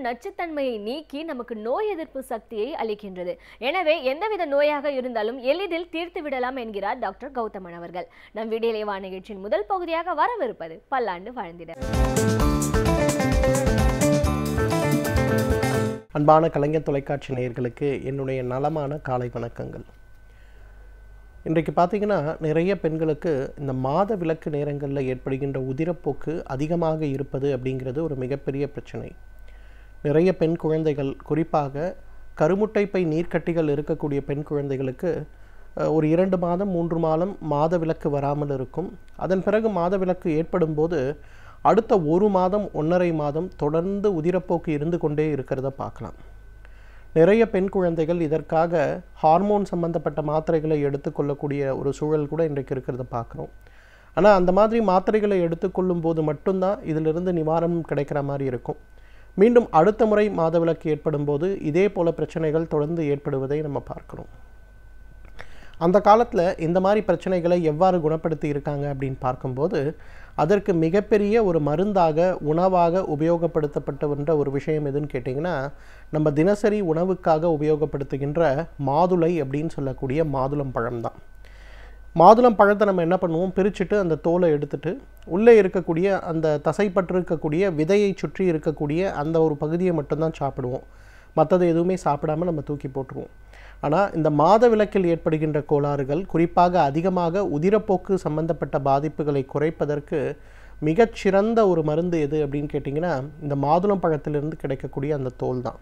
நச்சுத்தன்மையை நீக்கி நமக்கு நோய் எதிர்ப்பு சக்தியை அளிக்கின்றது. எனவே எந்தவித நோயாக இருந்தாலும் எளிதில் தீர்த்து விடலாம் என்கிறார் டாக்டர் கௌதமன் அவர்கள். நம் வீடியோலே வா நிகழ்ச்சியின் முதல் பகுதியாக வரவிருப்பது பல்லாண்டு வாழ்ந்திட. அன்பான கலைஞர் தொலைக்காட்சி நேயர்களுக்கு என்னுடைய நலமான காலை வணக்கங்கள். இன்றைக்கு பார்த்தீங்கன்னா நிறைய பெண்களுக்கு இந்த மாத விலக்கு நேரங்களில் ஏற்படுகின்ற உதிரப்போக்கு அதிகமாக இருப்பது அப்படிங்கிறது ஒரு மிகப்பெரிய பிரச்சனை. நிறைய பெண் குழந்தைகள், குறிப்பாக கருமுட்டைப்பை நீர்க்கட்டிகள் இருக்கக்கூடிய பெண் குழந்தைகளுக்கு ஒரு 2 மாதம் 3 மாதம் மாத விலக்கு வராமல் இருக்கும். அதன் பிறகு மாத விலக்கு ஏற்படும் போது அடுத்த 1 மாதம் 1.5 மாதம் தொடர்ந்து உதிரப்போக்கு இருந்து கொண்டே இருக்கிறத பார்க்கலாம். நிறைய பெண் குழந்தைகள் இதற்காக ஹார்மோன் சம்பந்தப்பட்ட மாத்திரைகளை எடுத்துக்கொள்ளக்கூடிய ஒரு சூழல் கூட இன்றைக்கு இருக்கிறத பார்க்குறோம். ஆனால் அந்த மாதிரி மாத்திரைகளை எடுத்துக்கொள்ளும் போது மட்டும்தான் இதிலிருந்து நிவாரணம் கிடைக்கிற மாதிரி இருக்கும். மீண்டும் அடுத்த முறை மாதவிலக்கு ஏற்படும் போது இதே போல பிரச்சனைகள் தொடர்ந்து ஏற்படுவதை நம்ம பார்க்குறோம். அந்த காலத்தில் இந்த மாதிரி பிரச்சனைகளை எவ்வாறு குணப்படுத்தி இருக்காங்க அப்படின்னு பார்க்கும்போது அதற்கு மிகப்பெரிய ஒரு மருந்தாக, உணவாக உபயோகப்படுத்தப்பட்ட ஒரு விஷயம் எதுன்னு கேட்டிங்கன்னா, நம்ம தினசரி உணவுக்காக உபயோகப்படுத்துகின்ற மாதுளை அப்படின்னு சொல்லக்கூடிய மாதுளம் பழம்தான். மாதுளம் பழத்தை நம்ம என்ன பண்ணுவோம், பிரிச்சுட்டு அந்த தோலை எடுத்துட்டு உள்ளே இருக்கக்கூடிய அந்த தசைப்பற்று இருக்கக்கூடிய விதையை சுற்றி இருக்கக்கூடிய அந்த ஒரு பகுதியை மட்டும்தான் சாப்பிடுவோம். மற்றது எதுவுமே சாப்பிடாமல் நம்ம தூக்கி போட்டுருவோம். ஆனால் இந்த மாத விலக்கில் ஏற்படுகின்ற கோளாறுகள், குறிப்பாக அதிகமாக உதிரப்போக்கு சம்பந்தப்பட்ட பாதிப்புகளை குறைப்பதற்கு மிகச்சிறந்த ஒரு மருந்து எது அப்படின்னு கேட்டிங்கன்னா, இந்த மாதுளம் பழத்திலிருந்து கிடைக்கக்கூடிய அந்த தோல் தான்.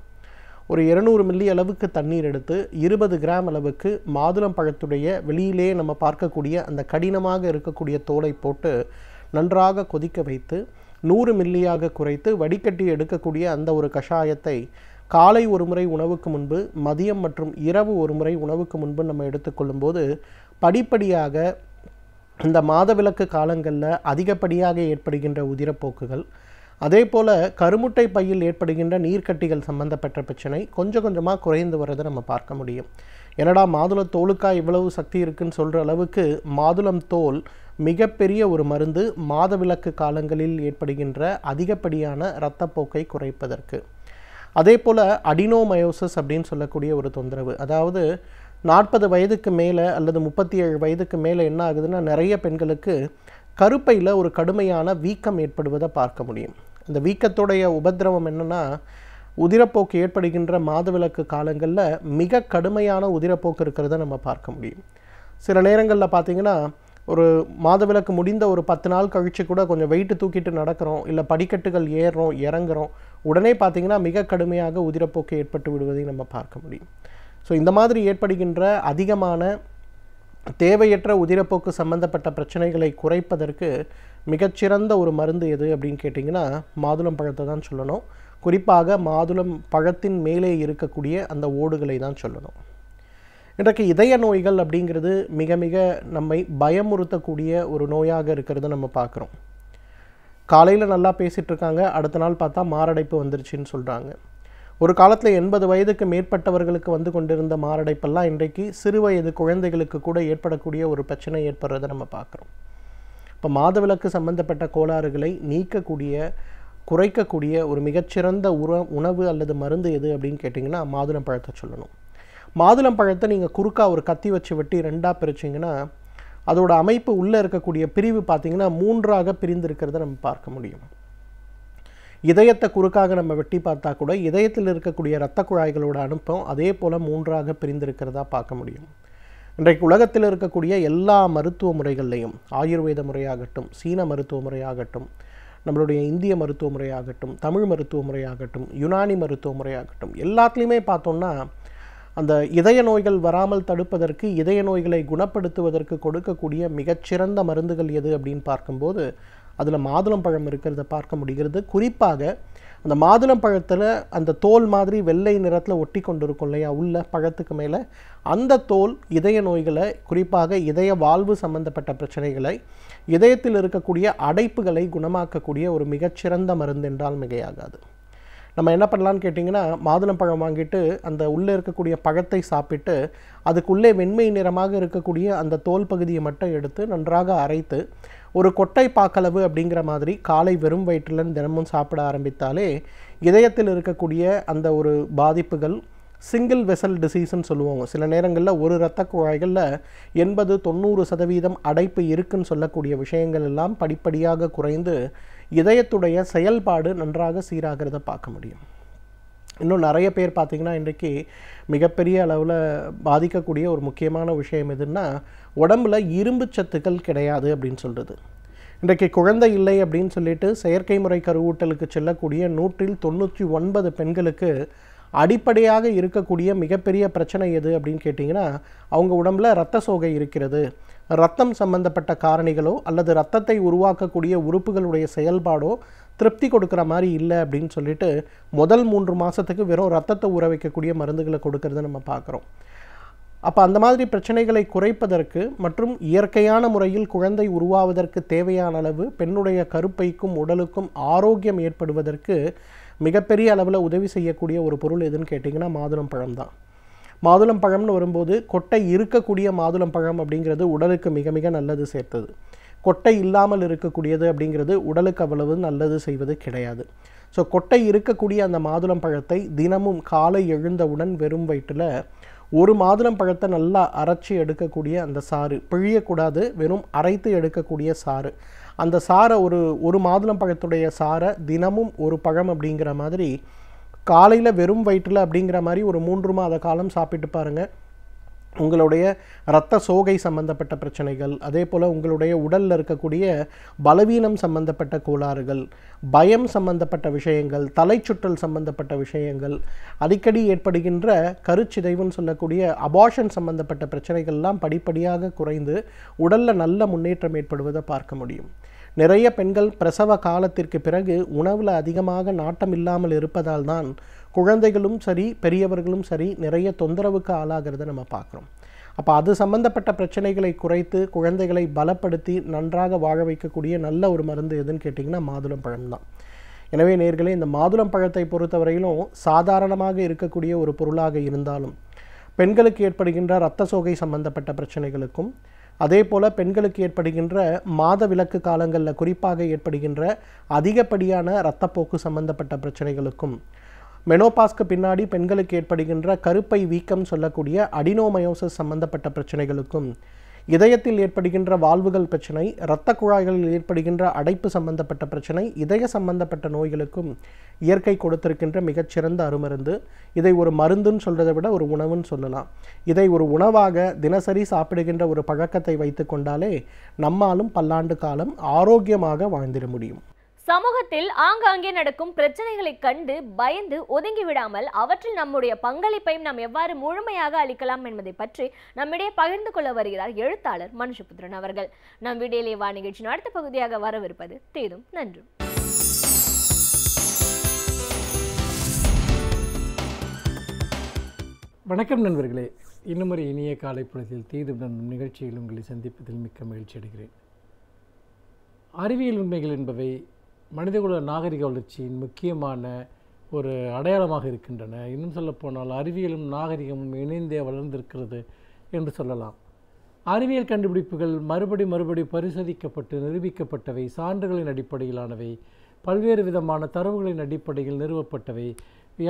ஒரு 200 மில்லி அளவுக்கு தண்ணீர் எடுத்து 20 கிராம் அளவுக்கு மாதுளம் பழத்துடைய வெளியிலே நம்ம பார்க்கக்கூடிய அந்த கடினமாக இருக்கக்கூடிய தோலை போட்டு நன்றாக கொதிக்க வைத்து 100 மில்லியாக குறைத்து வடிகட்டி எடுக்கக்கூடிய அந்த ஒரு கஷாயத்தை காலை ஒரு முறை உணவுக்கு முன்பு, மதியம் மற்றும் இரவு ஒரு முறை உணவுக்கு முன்பு நம்ம எடுத்துக்கொள்ளும் போது படிப்படியாக இந்த மாதவிலக்கு காலங்களில் அதிகப்படியாக ஏற்படுகின்ற உதிரப்போக்குகள், அதே போல் கருமுட்டை பையில் ஏற்படுகின்ற நீர்க்கட்டிகள் சம்பந்தப்பட்ட பிரச்சனை கொஞ்சம் கொஞ்சமாக குறைந்து வரதை நம்ம பார்க்க முடியும். என்னடா மாதுளம் தோலுக்கா இவ்வளவு சக்தி இருக்குன்னு சொல்கிற அளவுக்கு மாதுளம் தோல் மிகப்பெரிய ஒரு மருந்து மாதவிலக்கு காலங்களில் ஏற்படுகின்ற அதிகப்படியான இரத்தப்போக்கை குறைப்பதற்கு. அதே போல் அடினோமயோசிஸ் அப்படின்னு சொல்லக்கூடிய ஒரு தொந்தரவு, அதாவது 40 வயதுக்கு மேலே அல்லது 37 வயதுக்கு மேலே என்ன ஆகுதுன்னா, நிறைய பெண்களுக்கு கருப்பையில் ஒரு கடுமையான வீக்கம் ஏற்படுவதை பார்க்க முடியும். அந்த வீக்கத்துடைய உபத்திரவம் என்னென்னா, உதிரப்போக்கு ஏற்படுகின்ற மாதவிலக்கு காலங்களில் மிக கடுமையான உதிரப்போக்கு இருக்கிறத நம்ம பார்க்க முடியும். சில நேரங்களில் பார்த்திங்கன்னா, ஒரு மாதவிலக்கு முடிந்த ஒரு 10 நாள் கழித்து கூட கொஞ்சம் வெயிட்டு தூக்கிட்டு நடக்கிறோம், இல்லை படிக்கட்டுகள் ஏறுறோம் இறங்குறோம், உடனே பார்த்திங்கன்னா மிக கடுமையாக உதிரப்போக்கு ஏற்பட்டு விடுவதை நம்ம பார்க்க முடியும். ஸோ இந்த மாதிரி ஏற்படுகின்ற அதிகமான தேவையற்ற உதிரப்போக்கு சம்பந்தப்பட்ட பிரச்சனைகளை குறைப்பதற்கு மிகச்சிறந்த ஒரு மருந்து எது அப்படின்னு கேட்டிங்கன்னா, மாதுளம் பழத்தை தான் சொல்லணும். குறிப்பாக மாதுளம் பழத்தின் மேலே இருக்கக்கூடிய அந்த ஓடுகளை தான் சொல்லணும். இன்றைக்கு இதய நோய்கள் அப்படிங்கிறது மிக மிக நம்மை பயமுறுத்தக்கூடிய ஒரு நோயாக இருக்கிறத நம்ம பார்க்குறோம். காலையில் நல்லா பேசிகிட்டு இருக்காங்க, அடுத்த நாள் பார்த்தா மாரடைப்பு வந்துருச்சுன்னு சொல்கிறாங்க. ஒரு காலத்தில் 80 வயதுக்கு மேற்பட்டவர்களுக்கு வந்து கொண்டிருந்த மாரடைப்பெல்லாம் இன்றைக்கு சிறு வயது குழந்தைகளுக்கு கூட ஏற்படக்கூடிய ஒரு பிரச்சனை ஏற்படுறதை நம்ம பார்க்குறோம். இப்போ மாதவிலக்கு சம்பந்தப்பட்ட கோளாறுகளை நீக்கக்கூடிய, குறைக்கக்கூடிய ஒரு மிகச்சிறந்த உணவு அல்லது மருந்து எது அப்படின்னு கேட்டிங்கன்னா, மாதுளம் பழத்தை சொல்லணும். மாதுளம் பழத்தை நீங்கள் குறுக்கா ஒரு கத்தி வச்சு வெட்டி 2ஆக பிரிச்சிங்கன்னா அதோட அமைப்பு உள்ளே இருக்கக்கூடிய பிரிவு பார்த்திங்கன்னா 3ஆக பிரிந்து இருக்கிறத நம்ம பார்க்க முடியும். இதயத்தை குறுக்காக நம்ம வெட்டி பார்த்தா கூட இதயத்தில் இருக்கக்கூடிய இரத்த குழாய்களோட அனுப்பம் அதே போல் 3ஆக பிரிந்திருக்கிறதா பார்க்க முடியும். இன்றைக்கு உலகத்தில் இருக்கக்கூடிய எல்லா மருத்துவ முறைகள்லையும், ஆயுர்வேத முறையாகட்டும், சீன மருத்துவ முறையாகட்டும், நம்மளுடைய இந்திய மருத்துவ முறையாகட்டும், தமிழ் மருத்துவ முறையாகட்டும், யுனானி மருத்துவ முறையாகட்டும், எல்லாத்துலேயுமே பார்த்தோம்னா அந்த இதய நோய்கள் வராமல் தடுப்பதற்கு, இதய நோய்களை குணப்படுத்துவதற்கு கொடுக்கக்கூடிய மிகச்சிறந்த மருந்துகள் எது அப்படின்னு பார்க்கும்போது அதில் மாதுளம் பழம் இருக்கிறத பார்க்க முடிகிறது. குறிப்பாக அந்த மாதுளம் பழத்தில் அந்த தோல் மாதிரி வெள்ளை நிறத்தில் ஒட்டி கொண்டு இருக்கும் இல்லையா உள்ள பழத்துக்கு மேலே, அந்த தோல் இதய நோய்களை, குறிப்பாக இதய வாழ்வு சம்பந்தப்பட்ட பிரச்சனைகளை, இதயத்தில் இருக்கக்கூடிய அடைப்புகளை குணமாக்கக்கூடிய ஒரு மிகச்சிறந்த மருந்து என்றால் மிகையாகாது. நம்ம என்ன பண்ணலான்னு கேட்டிங்கன்னா, மாதுளம்பழம் வாங்கிட்டு அந்த உள்ளே இருக்கக்கூடிய பழத்தை சாப்பிட்டு அதுக்குள்ளே வெண்மை நிறமாக இருக்கக்கூடிய அந்த தோல் பகுதியை மட்டும் எடுத்து நன்றாக அரைத்து ஒரு கொட்டை பாக்களவு அப்படிங்கிற மாதிரி காலை வெறும் வயிற்றில் தினமும் சாப்பிட ஆரம்பித்தாலே இதயத்தில் இருக்கக்கூடிய அந்த ஒரு பாதிப்புகள் சிங்கிள் வெசல் டிசீஸ்ன்னு சொல்லுவாங்க. சில நேரங்களில் ஒரு இரத்த குழாய்களில் 80-90% அடைப்பு இருக்குன்னு சொல்லக்கூடிய விஷயங்கள் எல்லாம் படிப்படியாக குறைந்து இதயத்துடைய செயல்பாடு நன்றாக சீராகிறத பார்க்க முடியும். இன்னும் நிறைய பேர் பார்த்திங்கன்னா இன்றைக்கு மிகப்பெரிய அளவில் பாதிக்கக்கூடிய ஒரு முக்கியமான விஷயம் எதுன்னா, உடம்பில் இரும்பு சத்துக்கள் கிடையாது அப்படின்னு சொல்கிறது. இன்றைக்கு குழந்தை இல்லை அப்படின்னு சொல்லிட்டு செயற்கை முறை கருவூட்டலுக்கு செல்லக்கூடிய 199 பெண்களுக்கு அடிப்படையாக இருக்கக்கூடிய மிகப்பெரிய பிரச்சனை எது அப்படின்னு கேட்டிங்கன்னா, அவங்க உடம்பில் இரத்த சோகை இருக்கிறது, இரத்தம் சம்பந்தப்பட்ட காரணிகளோ அல்லது இரத்தத்தை உருவாக்கக்கூடிய உறுப்புகளுடைய செயல்பாடோ திருப்தி கொடுக்குற மாதிரி இல்லை அப்படின்னு சொல்லிட்டு முதல் 3 மாதத்துக்கு வெறும் ரத்தத்தை ஊற வைக்கக்கூடிய மருந்துகளை கொடுக்கறத நம்ம பார்க்குறோம். அப்போ அந்த மாதிரி பிரச்சனைகளை குறைப்பதற்கு மற்றும் இயற்கையான முறையில் குழந்தை உருவாவதற்கு தேவையான அளவு பெண்ணுடைய கருப்பைக்கும் உடலுக்கும் ஆரோக்கியம் ஏற்படுவதற்கு மிகப்பெரிய அளவில் உதவி செய்யக்கூடிய ஒரு பொருள் எதுன்னு கேட்டிங்கன்னா மாதுளம்பழம் தான். மாதுளம்பழம்னு வரும்போது கொட்டை இருக்கக்கூடிய மாதுளம்பழம் அப்படிங்கிறது உடலுக்கு மிக மிக நல்லது சேர்த்தது. கொட்டை இல்லாமல் இருக்கக்கூடியது அப்படிங்கிறது உடலுக்கு அவ்வளவு நல்லது செய்வது கிடையாது. ஸோ கொட்டை இருக்கக்கூடிய அந்த மாதுளம்பழத்தை தினமும் காலை எழுந்தவுடன் வெறும் வயிற்றில் ஒரு மாதுளம்பழத்தை நல்லா அரைச்சி எடுக்கக்கூடிய அந்த சாறு, பிழியக்கூடாது, வெறும் அரைத்து எடுக்கக்கூடிய சாறு, அந்த சாரை ஒரு மாதுளம்பழத்துடைய சாரை தினமும் ஒரு பழம் அப்படிங்கிற மாதிரி காலையில் வெறும் வயிற்றில் அப்படிங்கிற மாதிரி ஒரு 3 மாத காலம் சாப்பிட்டு பாருங்கள். உங்களுடைய இரத்த சோகை சம்பந்தப்பட்ட பிரச்சனைகள், அதே போல் உங்களுடைய உடலில் இருக்கக்கூடிய பலவீனம் சம்பந்தப்பட்ட கோளாறுகள், பயம் சம்பந்தப்பட்ட விஷயங்கள், தலைச்சுற்றல் சம்பந்தப்பட்ட விஷயங்கள், அடிக்கடி ஏற்படுகின்ற கருச்சிதைவுன்னு சொல்லக்கூடிய அபார்ஷன் சம்பந்தப்பட்ட பிரச்சனைகள்லாம் படிப்படியாக குறைந்து உடலில் நல்ல முன்னேற்றம் ஏற்படுவதை பார்க்க முடியும். நிறைய பெண்கள் பிரசவ காலத்திற்கு பிறகு உணவில் அதிகமாக நாட்டம் இல்லாமல் இருப்பதால் தான் குழந்தைகளும் சரி பெரியவர்களும் சரி நிறைய தொந்தரவுக்கு ஆளாகிறத நம்ம பார்க்குறோம். அப்போ அது சம்பந்தப்பட்ட பிரச்சனைகளை குறைத்து குழந்தைகளை பலப்படுத்தி நன்றாக வாழ வைக்கக்கூடிய நல்ல ஒரு மருந்து எதுன்னு கேட்டிங்கன்னா மாதுளம்பழம் தான். எனவே நேயர்களே, இந்த மாதுளம்பழத்தை பொறுத்தவரையிலும் சாதாரணமாக இருக்கக்கூடிய ஒரு பொருளாக இருந்தாலும் பெண்களுக்கு ஏற்படுகின்ற இரத்த சோகை சம்பந்தப்பட்ட பிரச்சனைகளுக்கும், அதே போல் பெண்களுக்கு ஏற்படுகின்ற மாத விலக்கு காலங்களில் குறிப்பாக ஏற்படுகின்ற அதிகப்படியான இரத்தப்போக்கு சம்பந்தப்பட்ட பிரச்சனைகளுக்கும், மெனோபாஸ்க்கு பின்னாடி பெண்களுக்கு ஏற்படுகின்ற கருப்பை வீக்கம் சொல்லக்கூடிய அடினோமயோசிஸ் சம்பந்தப்பட்ட பிரச்சனைகளுக்கும், இதயத்தில் ஏற்படுகின்ற வால்வுகள் பிரச்சனை, இரத்த குழாய்களில் ஏற்படுகின்ற அடைப்பு சம்பந்தப்பட்ட பிரச்சனை, இதய சம்பந்தப்பட்ட நோய்களுக்கும் இயற்கை கொடுத்திருக்கின்ற மிகச்சிறந்த அருமருந்து. இதை ஒரு மருந்துன்னு சொல்கிறத விட ஒரு உணவுன்னு சொல்லலாம். இதை ஒரு உணவாக தினசரி சாப்பிடுகின்ற ஒரு பழக்கத்தை வைத்து கொண்டாலே நம்மாலும் பல்லாண்டு காலம் ஆரோக்கியமாக வாழ்ந்திட முடியும். சமூகத்தில் ஆங்காங்கே நடக்கும் பிரச்சனைகளை கண்டு பயந்து ஒதுங்கி விடாமல் அவற்றில் நம்முடைய பங்களிப்பையும் நாம் எவ்வாறு முழுமையாக அளிக்கலாம் என்பதை பற்றி நம்மிடையே பகிர்ந்து கொள்ள வருகிறார் எழுத்தாளர் மனுஷபுத்திரன் அவர்கள். நம் வீடியோலே வா நிகழ்ச்சியின் அடுத்த பகுதியாக வரவிருப்பது தீதும் நன்றும். வணக்கம் நண்பர்களே, இன்னும் ஒரு இனிய காலை பொழுதில் தீதும் நன்றும் நிகழ்ச்சியில் உங்களை சந்திப்பதில் மிக்க மகிழ்ச்சி அடைகிறேன். அறிவியல் உண்மைகள் என்பவை மனிதகுல நாகரிக வளர்ச்சியின் முக்கியமான ஒரு அடையாளமாக இருக்கின்றன. இன்னும் சொல்லப்போனால் அறிவியலும் நாகரிகமும் இணைந்தே வளர்ந்திருக்கிறது என்று சொல்லலாம். அறிவியல் கண்டுபிடிப்புகள் மறுபடி பரிசோதிக்கப்பட்டு நிரூபிக்கப்பட்டவை, சான்றுகளின் அடிப்படையிலானவை, பல்வேறு விதமான தரவுகளின் அடிப்படையில் நிறுவப்பட்டவை,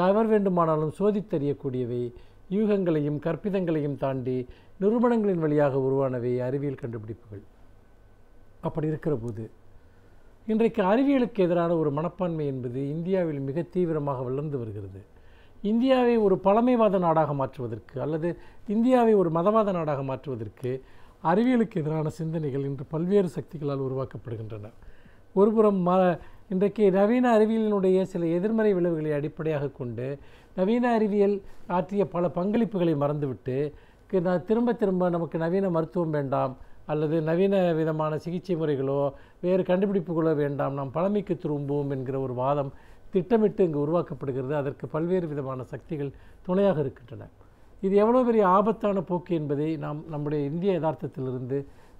எவர் வேண்டுமானாலும் சோதித்தறியக்கூடியவை, யூகங்களையும் கற்பிதங்களையும் தாண்டி நிறுவனங்களின் வழியாக உருவானவை அறிவியல் கண்டுபிடிப்புகள். அப்படி இருக்கிற போது இன்றைக்கு அறிவியலுக்கு எதிரான ஒரு மனப்பான்மை என்பது இந்தியாவில் மிக தீவிரமாக வளர்ந்து வருகிறது. இந்தியாவை ஒரு பழமைவாத நாடாக மாற்றுவதற்கு அல்லது இந்தியாவை ஒரு மதவாத நாடாக மாற்றுவதற்கு அறிவியலுக்கு எதிரான சிந்தனைகள் இன்று பல்வேறு சக்திகளால் உருவாக்கப்படுகின்றன. ஒருபுறம் இன்றைக்கு நவீன அறிவியலினுடைய சில எதிர்மறை விளைவுகளை அடிப்படையாக கொண்டு நவீன அறிவியல் ஆற்றிய பல பங்களிப்புகளை மறந்துவிட்டு திரும்ப நமக்கு நவீன மருத்துவம் வேண்டாம் அல்லது நவீன விதமான சிகிச்சை முறைகளோ வேறு கண்டுபிடிப்புகளோ வேண்டாம், நாம் பழமைக்கு திரும்புவோம் என்கிற ஒரு வாதம் திட்டமிட்டு இங்கு உருவாக்கப்படுகிறது. அதற்கு பல்வேறு விதமான சக்திகள் துணையாக இருக்கின்றன. இது எவ்வளோ பெரிய ஆபத்தான போக்கு என்பதை நம்முடைய இந்திய யதார்த்தத்திலிருந்து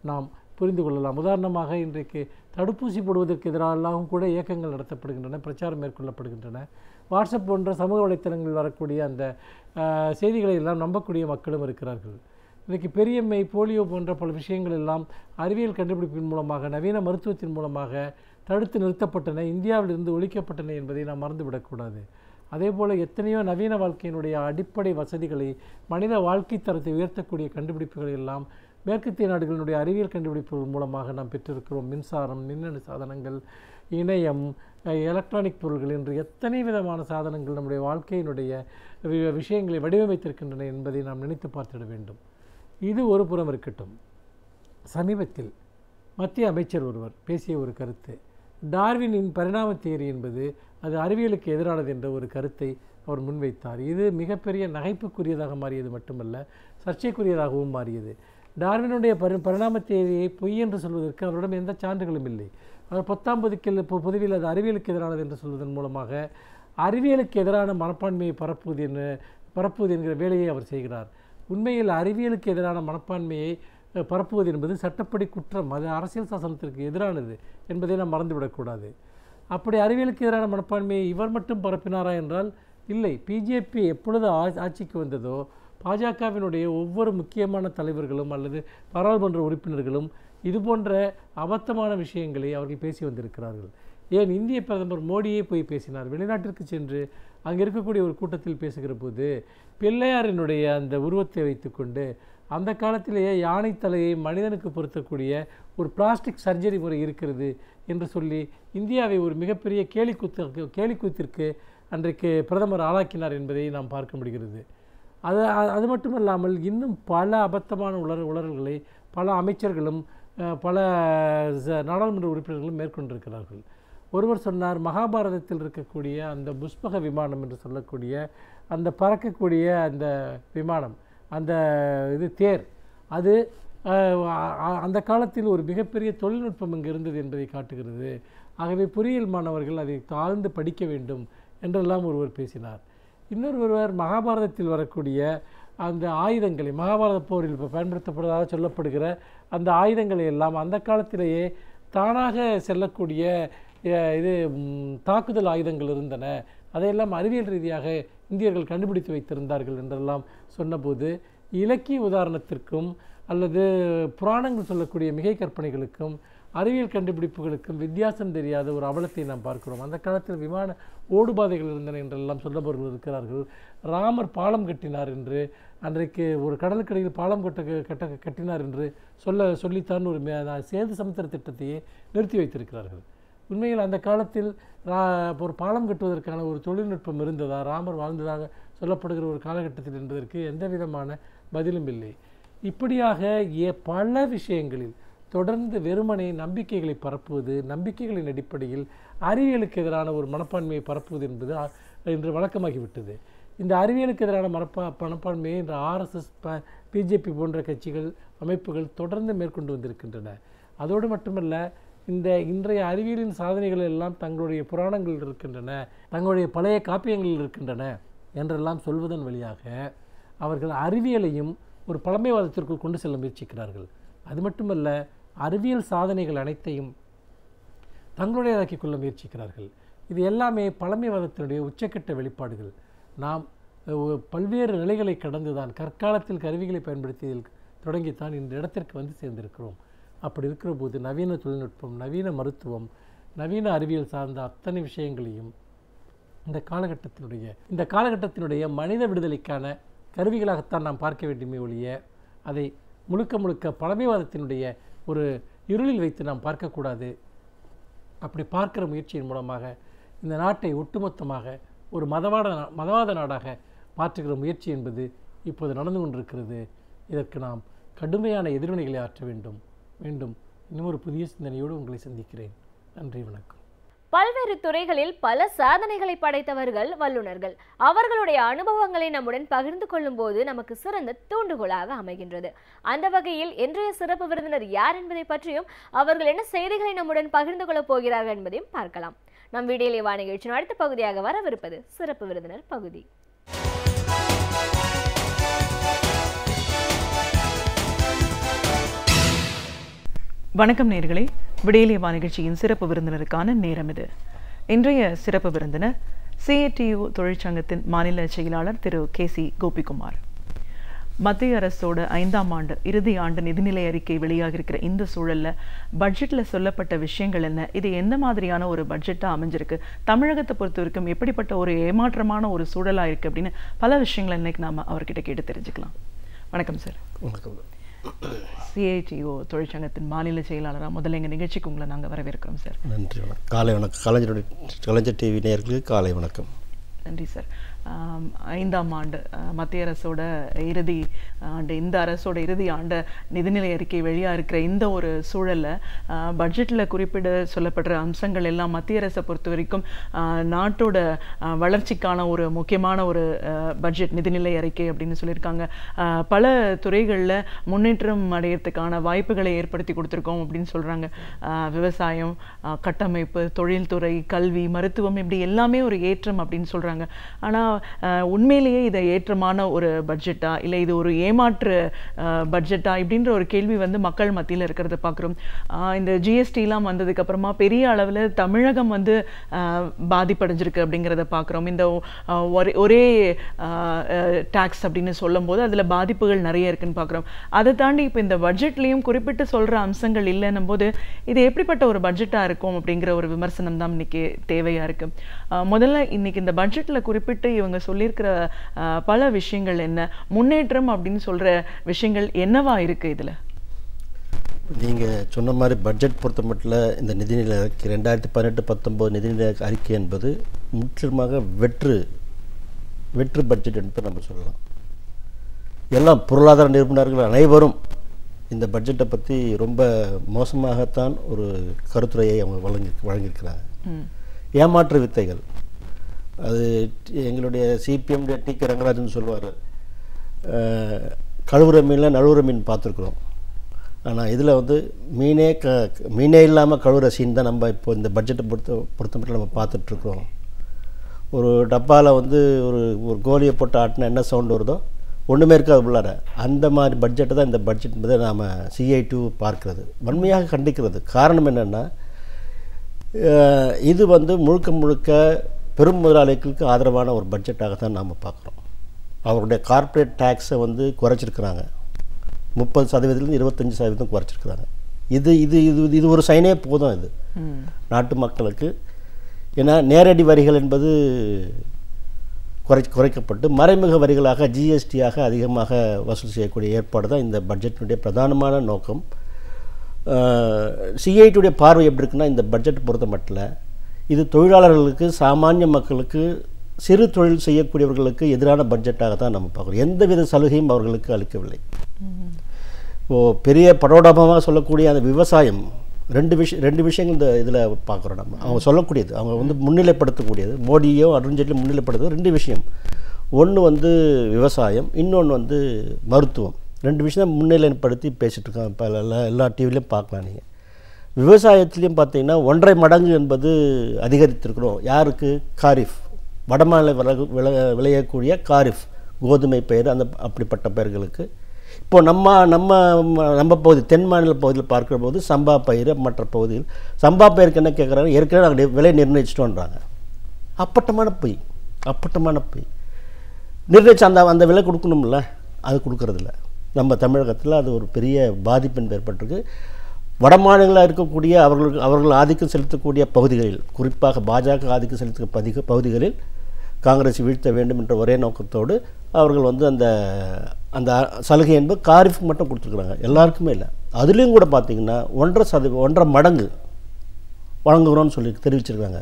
நாம் புரிந்து கொள்ளலாம். உதாரணமாக இன்றைக்கு தடுப்பூசி போடுவதற்கு எதிராகவும் கூட இயக்கங்கள் நடத்தப்படுகின்றன, பிரச்சாரம் மேற்கொள்ளப்படுகின்றன. வாட்ஸ்அப் போன்ற சமூக வலைத்தளங்களில் வரக்கூடிய அந்த செய்திகளை எல்லாம் நம்பக்கூடிய மக்களும் இருக்கிறார்கள். இன்றைக்கு பெரியம்மை, போலியோ போன்ற பல விஷயங்கள் எல்லாம் அறிவியல் கண்டுபிடிப்பின் மூலமாக, நவீன மருத்துவத்தின் மூலமாக தடுத்து நிறுத்தப்பட்டன, இந்தியாவிலிருந்து ஒழிக்கப்பட்டன என்பதை நாம் மறந்துவிடக்கூடாது. அதே போல் எத்தனையோ நவீன வாழ்க்கையினுடைய அடிப்படை வசதிகளை, மனித வாழ்க்கை தரத்தை உயர்த்தக்கூடிய கண்டுபிடிப்புகளை எல்லாம் மேற்கத்திய நாடுகளினுடைய அறிவியல் கண்டுபிடிப்புகள் மூலமாக நாம் பெற்றிருக்கிறோம். மின்சாரம், மின்னணு சாதனங்கள், இணையம், எலக்ட்ரானிக் பொருள்கள் என்று எத்தனை விதமான சாதனங்கள் நம்முடைய வாழ்க்கையினுடைய விஷயங்களை வடிவமைத்திருக்கின்றன என்பதை நாம் நினைத்து பார்த்திட வேண்டும். இது ஒரு புறம் இருக்கட்டும். சமீபத்தில் மத்திய அமைச்சர் ஒருவர் பேசிய ஒரு கருத்து, டார்வினின் பரிணாம தியரி என்பது அது அறிவியலுக்கு எதிரானது என்ற ஒரு கருத்தை அவர் முன்வைத்தார். இது மிகப்பெரிய நகைப்புக்குரியதாக மாறியது மட்டுமல்ல, சர்ச்சைக்குரியதாகவும் மாறியது. டார்வினுடைய பரிணாம தியரியை பொய் என்று சொல்வதற்கு அவரிடம் எந்த சான்றுகளும் இல்லை. அவர் 19 பொதுவில் அது அறிவியலுக்கு எதிரானது என்று சொல்வதன் மூலமாக அறிவியலுக்கு எதிரான மனப்பான்மையை பரப்புவது என்கிற வேலையை அவர் செய்கிறார். உண்மையில் அறிவியலுக்கு எதிரான மனப்பான்மையை பரப்புவது என்பது சட்டப்படி குற்றம், அது அரசியல் சாசனத்திற்கு எதிரானது என்பதை நாம் மறந்துவிடக்கூடாது. அப்படி அறிவியலுக்கு எதிரான மனப்பான்மையை இவர் மட்டும் பரப்பினாரா என்றால் இல்லை. பிஜேபி எப்பொழுது ஆட்சிக்கு வந்ததோ பாஜகவினுடைய ஒவ்வொரு முக்கியமான தலைவர்களும் அல்லது பாராளுமன்ற உறுப்பினர்களும் இதுபோன்ற அபத்தமான விஷயங்களை அவர்கள் பேசி வந்திருக்கிறார்கள். ஏன் இந்திய பிரதமர் மோடியே போய் பேசினார். வெளிநாட்டிற்கு சென்று அங்கே இருக்கக்கூடிய ஒரு கூட்டத்தில் பேசுகிற போது பிள்ளையாரினுடைய அந்த உருவத்தை வைத்துக்கொண்டு அந்த காலத்திலேயே யானை தலையை மனிதனுக்கு பொருத்தக்கூடிய ஒரு பிளாஸ்டிக் சர்ஜரி முறை இருக்கிறது என்று சொல்லி இந்தியாவை ஒரு மிகப்பெரிய கேலிக்கூத்திற்கு அன்றைக்கு பிரதமர் ஆளாக்கினார் என்பதை நாம் பார்க்க முடிகிறது. அது மட்டுமல்லாமல் இன்னும் பல அபத்தமான உளறல்களை பல அமைச்சர்களும் பல நாடாளுமன்ற உறுப்பினர்களும் மேற்கொண்டிருக்கிறார்கள். ஒருவர் சொன்னார், மகாபாரதத்தில் இருக்கக்கூடிய அந்த புஷ்பக விமானம் என்று சொல்லக்கூடிய அந்த பறக்கக்கூடிய அந்த விமானம், அந்த தேர், அது அந்த காலத்தில் ஒரு மிகப்பெரிய தொழில்நுட்பம் இங்கு இருந்தது என்பதை காட்டுகிறது. ஆகவே பொறியியல் மாணவர்கள் அதை தாழ்ந்து படிக்க வேண்டும் என்றெல்லாம் ஒருவர் பேசினார். இன்னொருவர் மகாபாரதத்தில் வரக்கூடிய அந்த ஆயுதங்களை, மகாபாரத போரில் பயன்படுத்தப்படுவதாக சொல்லப்படுகிற அந்த ஆயுதங்களை எல்லாம் அந்த காலத்திலேயே தானாக செல்லக்கூடிய தாக்குதல் ஆயுதங்கள் இருந்தன, அதையெல்லாம் அறிவியல் ரீதியாக இந்தியர்கள் கண்டுபிடித்து வைத்திருந்தார்கள் என்றெல்லாம் சொன்னபோது இலக்கிய உதாரணத்திற்கும் அல்லது புராணங்கள் சொல்லக்கூடிய மிகை கற்பனைகளுக்கும் அறிவியல் கண்டுபிடிப்புகளுக்கும் வித்தியாசம் தெரியாத ஒரு அவலத்தை நாம் பார்க்கிறோம். அந்த காலத்தில் விமான ஓடுபாதைகள் இருந்தன என்றெல்லாம் சொல்லப்பவர்கள் இருக்கிறார்கள். ராமர் பாலம் கட்டினார் என்று, அன்றைக்கு ஒரு கடலுக்கடியில் பாலம் கட்டினார் என்று சொல்லித்தான் ஒரு சேது சமுத்திர திட்டத்தையே நிறுத்தி வைத்திருக்கிறார்கள். உண்மையில் அந்த காலத்தில் ஒரு பாலம் கட்டுவதற்கான ஒரு தொழில்நுட்பம் இருந்ததா, ராமர் வாழ்ந்ததாக சொல்லப்படுகிற ஒரு காலகட்டத்தில் என்பதற்கு எந்த விதமான பதிலும் இல்லை. இப்படியாக பல விஷயங்களில் தொடர்ந்து வெறுமனே நம்பிக்கைகளை பரப்புவது, நம்பிக்கைகளின் அடிப்படையில் அறிவியலுக்கு எதிரான ஒரு மனப்பான்மையை பரப்புவது என்பது இன்று வழக்கமாகிவிட்டது. இந்த அறிவியலுக்கு எதிரான மனப்பான்மையை இன்று ஆர்எஸ்எஸ், பிஜேபி போன்ற கட்சிகள், அமைப்புகள் தொடர்ந்து மேற்கொண்டு வந்திருக்கின்றன. அதோடு மட்டுமல்ல, இன்றைய அறிவியலின் சாதனைகள் எல்லாம் தங்களுடைய புராணங்களில் இருக்கின்றன, தங்களுடைய பழைய காப்பியங்களில் இருக்கின்றன என்றெல்லாம் சொல்வதன் வழியாக அவர்கள் அறிவியலையும் ஒரு பழமைவாதத்திற்குள் கொண்டு செல்ல முயற்சிக்கிறார்கள். அது மட்டுமல்ல, அறிவியல் சாதனைகள் அனைத்தையும் தங்களுடையதாக்கிக் கொள்ள முயற்சிக்கிறார்கள். இது எல்லாமே பழமைவாதத்தினுடைய உச்சக்கட்ட வெளிப்பாடுகள். நாம் பல்வேறு நிலைகளை கடந்துதான் கற்காலத்தில் கருவிகளை பயன்படுத்தியதில் தொடங்கித்தான் இந்த இடத்திற்கு வந்து சேர்ந்திருக்கிறோம். அப்படி இருக்கிற போது நவீன தொழில்நுட்பம், நவீன மருத்துவம், நவீன அறிவியல் சார்ந்த அத்தனை விஷயங்களையும் இந்த காலகட்டத்தினுடைய மனித விடுதலைக்கான கருவிகளாகத்தான் நாம் பார்க்க வேண்டுமே ஒழிய அதை முழுக்க பழமைவாதத்தினுடைய ஒரு இருளில் வைத்து நாம் பார்க்கக்கூடாது. அப்படி பார்க்கிற முயற்சியின் மூலமாக இந்த நாட்டை ஒட்டுமொத்தமாக ஒரு மதவாத நாடாக மாற்றுகிற முயற்சி என்பது இப்போது நடந்து கொண்டிருக்கிறது. இதற்கு நாம் கடுமையான எதிர்வினைகளை ஆற்ற வேண்டும். மீண்டும் இன்னும் ஒரு புதிய சிந்தனையோடு உங்களை சந்திக்கிறேன். நன்றி, வணக்கம். பல்வேறு துறைகளில் பல சாதனைகளை படைத்தவர்கள் வல்லுநர்கள். அவர்களுடைய அனுபவங்களை நம்முடன் பகிர்ந்து கொள்ளும் போது நமக்கு சிறந்த தூண்டுகோலாக அமைகின்றது. அந்த வகையில் இன்றைய சிறப்பு விருந்தினர் யார் என்பதை பற்றியும் அவர்கள் என்ன செய்திகளை நம்முடன் பகிர்ந்து கொள்ளப் போகிறார்கள் என்பதையும் பார்க்கலாம். நம் வீடியோலே வா நிகழ்ச்சியின் அடுத்த பகுதியாக வரவிருப்பது சிறப்பு விருந்தினர் பகுதி. வணக்கம் நேயர்களே, விடியலியவா நிகழ்ச்சியின் சிறப்பு விருந்தினருக்கான நேரம் இது. இன்றைய சிறப்பு விருந்தினர் CATU தொழிற்சங்கத்தின் மாநில செயலாளர் திரு KC கோபிகுமார். மத்திய அரசோட 5ஆம் ஆண்டு இறுதி ஆண்டு நிதிநிலை அறிக்கை வெளியாகிருக்கிற இந்த சூழல்ல பட்ஜெட்ல சொல்லப்பட்ட விஷயங்கள் என்ன, இது எந்த மாதிரியான ஒரு பட்ஜெட்டா அமைஞ்சிருக்கு, தமிழகத்தை பொறுத்த வரைக்கும் எப்படிப்பட்ட ஒரு ஏமாற்றமான ஒரு சூழலா இருக்கு அப்படின்னு பல விஷயங்களை இன்னைக்கு நாம அவர்கிட்ட கேட்டு தெரிஞ்சுக்கலாம். வணக்கம் சார். வணக்கம். CATU தொழிற்சங்கத்தின் மாநில செயலாளராக முதல்ல எங்கள் நிகழ்ச்சிக்கு உங்களை நாங்கள் வரவேற்கிறோம் சார். நன்றி. வணக்கம். காலை வணக்கம். கலைஞர் டிவி நேயர்களுக்கு காலை வணக்கம். நன்றி சார். 5ஆம் ஆண்டு மத்திய அரசோட இறுதி ஆண்டு, இந்த அரசோட இறுதி ஆண்டு நிதிநிலை அறிக்கை வெளியாக இருக்கிற இந்த ஒரு சூழலில் பட்ஜெட்டில் குறிப்பிட சொல்லப்படுற அம்சங்கள் எல்லாம் மத்திய அரசை பொறுத்த வரைக்கும் நாட்டோட வளர்ச்சிக்கான ஒரு முக்கியமான ஒரு பட்ஜெட் நிதிநிலை அறிக்கை அப்படின்னு சொல்லியிருக்காங்க. பல துறைகளில் முன்னேற்றம் அடையிறதுக்கான வாய்ப்புகளை ஏற்படுத்தி கொடுத்துருக்கோம் அப்படின்னு சொல்கிறாங்க. விவசாயம், கட்டமைப்பு, தொழில்துறை, கல்வி, மருத்துவம், இப்படி எல்லாமே ஒரு ஏற்றம் அப்படின்னு சொல்கிறாங்க. ஆனால் உண்மையிலேயே இதை ஏற்றமான ஒரு பட்ஜெட்டா இல்லை இது ஒரு ஏமாற்று பட்ஜெட்டா இப்படின்ற ஒரு கேள்வி வந்து மக்கள் மத்தியில் இருக்கிறத பார்க்குறோம். இந்த ஜிஎஸ்டிலாம் வந்ததுக்கு அப்புறமா பெரிய அளவில் தமிழகம் வந்து பாதிப்படைஞ்சிருக்கு அப்படிங்கிறத பார்க்குறோம். இந்த ஒரே டாக்ஸ் அப்படின்னு சொல்லும் போது அதில் பாதிப்புகள் நிறைய இருக்குன்னு பார்க்குறோம். அதை தாண்டி இப்போ இந்த பட்ஜெட்லேயும் குறிப்பிட்டு சொல்கிற அம்சங்கள் இல்லைன்னும் போது இது எப்படிப்பட்ட ஒரு பட்ஜெட்டாக இருக்கும் அப்படிங்கிற ஒரு விமர்சனம் தான் இன்னைக்கு தேவையாக இருக்குது. முதல்ல இன்னைக்கு இந்த பட்ஜெட்டில் குறிப்பிட்டு இவங்க சொல்லியிருக்கிற பல விஷயங்கள் என்ன, முன்னேற்றம் அப்படின்னு சொல்கிற விஷயங்கள் என்னவா இருக்குது இதில்? நீங்கள் சொன்ன மாதிரி பட்ஜெட் பொறுத்த மட்டும் இந்த நிதிநிலை அறிக்கை 2018-19 நிதிநிலை அறிக்கை என்பது முற்றிலுமாக வெற்று பட்ஜெட் என்று நம்ம சொல்லலாம். எல்லாம் பொருளாதார நிபுணர்கள் அனைவரும் இந்த பட்ஜெட்டை பற்றி ரொம்ப மோசமாகத்தான் ஒரு கருத்துரையை அவங்க வழங்கியிருக்கிறாங்க. ஏமாற்று வித்தைகள். அது எங்களுடைய CPM டி.கே. ரங்கராஜன் சொல்லுவார், கழுவுற மீனில் நழுவுற மீன் பார்த்துருக்குறோம். ஆனால் இதில் வந்து மீனே இல்லாமல் கழுவுற சீன் தான் நம்ம இப்போ இந்த பட்ஜெட்டை பொறுத்த மட்டும் நம்ம பார்த்துட்ருக்குறோம். ஒரு டப்பாவில் வந்து ஒரு கோலியை போட்டு ஆட்டினா என்ன சவுண்டு வருதோ ஒன்றுமே இருக்காது உள்ளார. அந்த மாதிரி பட்ஜெட்டை தான் இந்த பட்ஜெட் என்பதை நாம் CATU பார்க்கிறது, வன்மையாக கண்டிக்கிறது. காரணம் என்னென்னா, இது வந்து முழுக்க பெரும் முதலாளிகளுக்கு ஆதரவான ஒரு பட்ஜெட்டாகத்தான் நாம் பார்க்குறோம். அவருடைய கார்ப்பரேட் டேக்ஸை வந்து குறைச்சிருக்கிறாங்க. 30% 25% குறைச்சிருக்கிறாங்க. இது இது இது இது ஒரு சைனே போதும் இது நாட்டு மக்களுக்கு. ஏன்னா நேரடி வரிகள் என்பது குறைக்கப்பட்டு மறைமுக வரிகளாக GST-யாக அதிகமாக வசூல் செய்யக்கூடிய ஏற்பாடு தான் இந்த பட்ஜெட்டினுடைய பிரதானமான நோக்கம். CATU பார்வை எப்படி இருக்குன்னா, இந்த பட்ஜெட் பொறுத்த மட்டும் இது தொழிலாளர்களுக்கு, சாமானிய மக்களுக்கு, சிறு தொழில் செய்யக்கூடியவர்களுக்கு எதிரான பட்ஜெட்டாக தான் நம்ம பார்க்குறோம். எந்தவித சலுகையும் அவர்களுக்கு அளிக்கவில்லை. இப்போது பெரிய படோடமாக சொல்லக்கூடிய அந்த விவசாயம், ரெண்டு விஷயங்கள் இந்த இதில் பார்க்குறோம். நம்ம அவங்க சொல்லக்கூடியது, அவங்க வந்து முன்னிலைப்படுத்தக்கூடியது, மோடியோ அருண்ஜேட்லியோ முன்னிலைப்படுத்துறது 2 விஷயம். ஒன்று வந்து விவசாயம், இன்னொன்று வந்து மருத்துவம். 2 விஷயம் முன்னிலைப்படுத்தி பேசிகிட்டு இருக்காங்க. இப்போ எல்லா டிவிலையும் பார்க்கலாம். நீங்கள் விவசாயத்துலேயும் பார்த்தீங்கன்னா 1.5 மடங்கு என்பது அதிகரித்திருக்கிறோம். யாருக்கு? காரிஃப், வடமாநில விளையக்கூடிய காரிஃப் கோதுமை பயிர், அந்த அப்படிப்பட்ட பயிர்களுக்கு. இப்போது நம்ம பகுதி தென் மாநில பகுதியில் பார்க்குற போது சம்பா பயிர், மற்ற பகுதியில் சம்பா பயிருக்கு என்ன கேட்குறாங்க, ஏற்கனவே நாங்கள் விலை நிர்ணயிச்சிட்டோன்றாங்க. அப்பட்டமான பொய். நிர்ணயிச்சு அந்த விலை கொடுக்கணும்ல, அது கொடுக்கறதில்ல. நம்ம தமிழகத்தில் அது ஒரு பெரிய பாதிப்பு ஏற்பட்டிருக்கு. வடமாநிலங்களாக இருக்கக்கூடிய அவர்கள் ஆதிக்கம் செலுத்தக்கூடிய பகுதிகளில், குறிப்பாக பாஜக ஆதிக்கம் செலுத்த பகுதிகளில் காங்கிரஸ் வீழ்த்த வேண்டும் என்ற ஒரே நோக்கத்தோடு அவர்கள் வந்து அந்த சலுகை என்பது காரிஃப் மட்டும் கொடுத்துருக்குறாங்க, எல்லாருக்குமே இல்லை. அதுலேயும் கூட பார்த்திங்கன்னா 1.5 மடங்கு வழங்குகிறோன்னு சொல்லி தெரிவிச்சிருக்காங்க.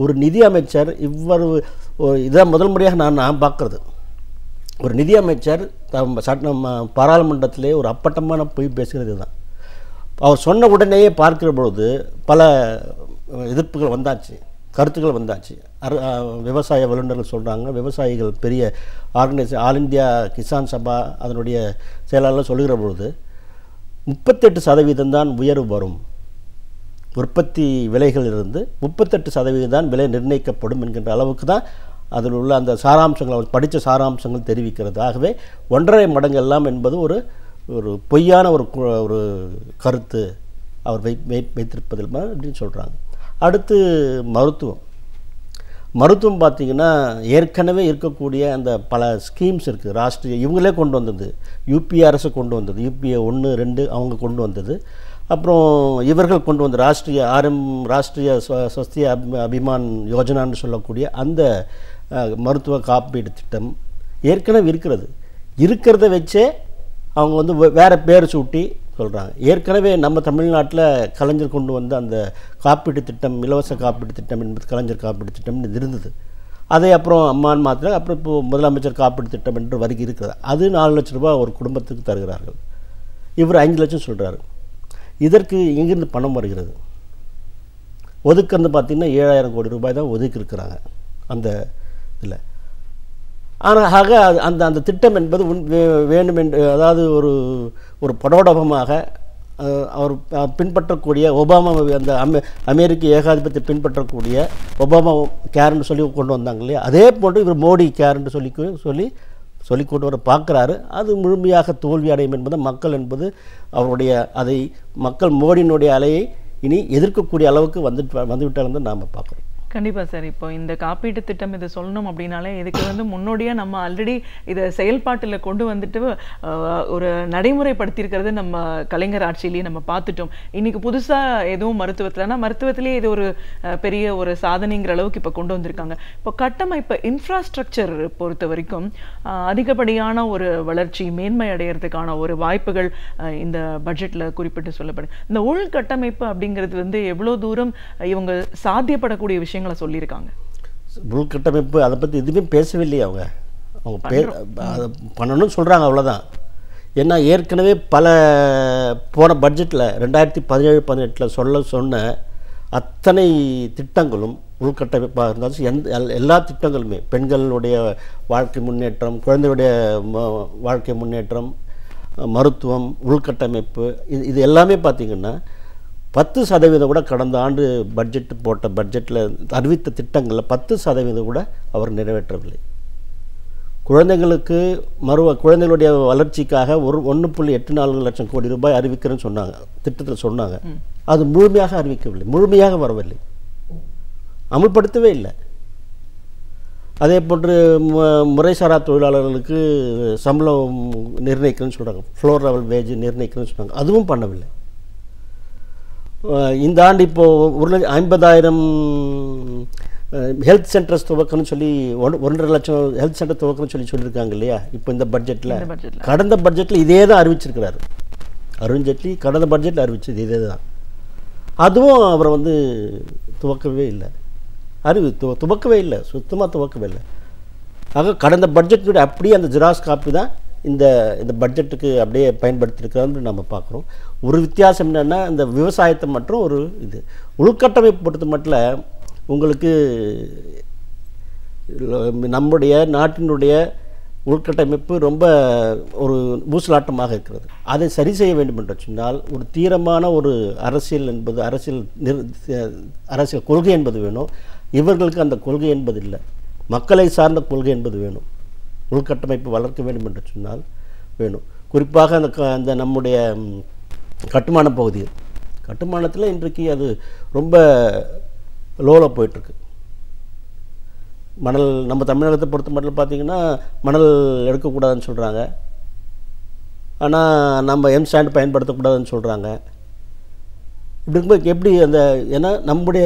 ஒரு நிதி அமைச்சர் இதான் முதல் முறையாக நான் பார்க்குறது. ஒரு நிதி அமைச்சர் பாராளுமன்றத்திலே ஒரு அப்பட்டமான பொய் பேசுகிறது தான். அவர் சொன்ன உடனேயே பார்க்கிற பொழுது பல எதிர்ப்புகள் வந்தாச்சு, கருத்துக்கள் வந்தாச்சு. விவசாய வல்லுநர்கள் சொல்கிறாங்க, விவசாயிகள் பெரிய ஆர்கனைசேஷன் ஆல் இந்தியா கிசான் சபா அதனுடைய செயலாளர் சொல்லுகிற பொழுது 38% தான் உயர்வு வரும், உற்பத்தி விலைகளிலிருந்து 38% தான் விலை நிர்ணயிக்கப்படும் என்கின்ற அளவுக்கு தான் அதில் உள்ள அந்த சாராம்சங்கள், அவர் படித்த சாராம்சங்கள் தெரிவிக்கிறது. ஆகவே 1.5 மடங்கு எல்லாம் என்பது ஒரு பொய்யான ஒரு கருத்து. அவர் வைத்திருப்பதில் அப்படின்னு சொல்கிறாங்க. அடுத்து மருத்துவம் பார்த்திங்கன்னா ஏற்கனவே இருக்கக்கூடிய அந்த பல ஸ்கீம்ஸ் இருக்குது. ராஷ்ட்ரிய இவங்களே கொண்டு வந்தது, யூபிஏ அரசு கொண்டு வந்தது, யூபிஏ 1, 2 அவங்க கொண்டு வந்தது. அப்புறம் இவர்கள் கொண்டு வந்த ராஷ்ட்ரிய ஸ்வஸ்திய அபிமான் யோஜனான்னு சொல்லக்கூடிய அந்த மருத்துவ காப்பீடு திட்டம் ஏற்கனவே இருக்கிறத வச்சே அவங்க வந்து வேறு பேர் சூட்டி சொல்கிறாங்க. ஏற்கனவே நம்ம தமிழ்நாட்டில் கலைஞர் கொண்டு வந்த அந்த காப்பீட்டு திட்டம், இலவச காப்பீட்டு திட்டம் என்பது கலைஞர் காப்பீட்டு திட்டம் இருந்தது. அதை அப்புறம் அம்மான் மாத்திரம், அப்புறம் இப்போது முதலமைச்சர் காப்பீட்டு திட்டம் என்று வருகை இருக்கிறது. அது 4 லட்ச ரூபா ஒரு குடும்பத்துக்கு தருகிறார்கள். இவர் 5 லட்சம் சொல்கிறாரு. இதற்கு எங்கேருந்து பணம் வருகிறது? ஒதுக்குறது பார்த்திங்கன்னா 7000 கோடி ரூபாய் தான் ஒதுக்கி இருக்கிறாங்க அந்த இதில். ஆனால் அந்த திட்டம் என்பது வேண்டும் என்று, அதாவது ஒரு படோடபமாக அவர் பின்பற்றக்கூடிய ஒபாமா, அந்த அமெரிக்க ஏகாதிபத்தியத்தை பின்பற்றக்கூடிய ஒபாமா கேர்ன்னு சொல்லி கொண்டு வந்தாங்க இல்லையா, அதே போன்று இவர் மோடி கேர்ன்னு சொல்லி கொண்டு வர பார்க்குறாரு. அது முழுமையாக தோல்வி அடையும் என்பது அவருடைய மக்கள் மோடியினுடைய அலையை இனி எதிர்க்கக்கூடிய அளவுக்கு வந்துவிட்டாலும் தான் நாம் பார்க்குறோம். கண்டிப்பா சார். இப்போ இந்த காப்பீட்டு திட்டம் இதை சொல்லணும் அப்படின்னாலே இதுக்கு வந்து முன்னோடியாக நம்ம ஆல்ரெடி இதை செயல்பாட்டில் கொண்டு வந்துட்டு ஒரு நடைமுறைப்படுத்தியிருக்கிறது நம்ம கலைஞர் ஆட்சியிலேயே நம்ம பார்த்துட்டோம். இன்னைக்கு புதுசாக எதுவும் மருத்துவத்திலேயே இது ஒரு பெரிய ஒரு சாதனைங்கிற அளவுக்கு இப்போ கொண்டு வந்திருக்காங்க. இப்போ கட்டமைப்பு இன்ஃப்ராஸ்ட்ரக்சர் பொறுத்த வரைக்கும் அதிகப்படியான ஒரு வளர்ச்சி மேன்மை அடைகிறதுக்கான ஒரு வாய்ப்புகள் இந்த பட்ஜெட்டில் குறிப்பிட்டு சொல்லப்படுது. இந்த உள்கட்டமைப்பு அப்படிங்கிறது வந்து எவ்வளோ தூரம் இவங்க சாத்தியப்படக்கூடிய விஷயம் சொல்லியிருக்காங்க? உள்கட்டமைப்பு அதை பற்றி எதுவுமே பேசவில்லையே. அவங்க பண்ணணும்னு சொல்கிறாங்க, அவ்வளோதான். ஏன்னா ஏற்கனவே போன பட்ஜெட்டில் 2017-18 சொன்ன அத்தனை திட்டங்களும் உள்கட்டமைப்பாக இருந்தாலும் எல்லா திட்டங்களுமே பெண்களுடைய வாழ்க்கை முன்னேற்றம், குழந்தையுடைய வாழ்க்கை முன்னேற்றம், மருத்துவம், உள்கட்டமைப்பு, இது எல்லாமே பார்த்திங்கன்னா 10% கூட கடந்த ஆண்டு பட்ஜெட்டில் அறிவித்த திட்டங்களில் 10% கூட அவர் நிறைவேற்றவில்லை. குழந்தைகளுடைய வளர்ச்சிக்காக 1.84 லட்சம் கோடி ரூபாய் அறிவிக்கிறேன்னு திட்டத்தில் சொன்னாங்க. அது முழுமையாக அறிவிக்கவில்லை, முழுமையாக வரவில்லை, அமல்படுத்தவே இல்லை. அதே போன்று முறைசாரா தொழிலாளர்களுக்கு சம்பளம் நிர்ணயிக்கிறேன்னு சொல்கிறாங்க, ஃப்ளோர் லெவல் வேஜ் நிர்ணயிக்கிறேன்னு சொன்னாங்க, அதுவும் பண்ணவில்லை. இந்த ஆண்டு இப்போது 50,000 ஹெல்த் சென்டர்ஸ் துவக்கணும்னு சொல்லி 1.5 லட்சம் ஹெல்த் சென்டர் துவக்கணும்னு சொல்லியிருக்காங்க இல்லையா. இப்போ இந்த பட்ஜெட்டில் கடந்த பட்ஜெட்டில் இதே தான் அறிவிச்சிருக்கிறாரு அருண்ஜேட்லி. கடந்த பட்ஜெட்டில் அறிவிச்சது இதே தான். அதுவும் அவரை வந்து துவக்கவே இல்லை, துவக்கவே இல்லை, சுத்தமாக துவக்கவே இல்லை. ஆக கடந்த பட்ஜெட்டுடைய அப்படியே அந்த ஜெராக்ஸ் காப்பி தான் இந்த பட்ஜெட்டுக்கு அப்படியே பயன்படுத்தியிருக்கிறான்னு நம்ம பார்க்குறோம். ஒரு வித்தியாசம் என்னென்னா, இந்த விவசாயத்தை மற்றும் ஒரு உள்கட்டமைப்பு பொறுத்த மட்டும் உங்களுக்கு நம்முடைய நாட்டினுடைய உள்கட்டமைப்பு ரொம்ப ஒரு ஊசலாட்டமாக இருக்கிறது. அதை சரி செய்ய வேண்டும் என்று சொன்னால் ஒரு தீரமான ஒரு அரசியல் கொள்கை என்பது வேணும். இவர்களுக்கு அந்த கொள்கை என்பது இல்லை, மக்களை சார்ந்த கொள்கை என்பது வேணும். உள்கட்டமைப்பு வளர்க்க வேண்டும் என்று சொன்னால் வேணும். குறிப்பாக அந்த நம்முடைய கட்டுமான கட்டுமானத்தில் இன்றைக்கு அது ரொம்ப லோவில் போயிட்டுருக்கு. மணல் நம்ம தமிழகத்தை பொறுத்த மட்டும் பார்த்திங்கன்னா மணல் எடுக்கக்கூடாதுன்னு சொல்கிறாங்க, ஆனால் நம்ம எம்சாண்ட் பயன்படுத்தக்கூடாதுன்னு சொல்கிறாங்க. இப்படி இருக்கும்போது எப்படி ஏன்னா நம்முடைய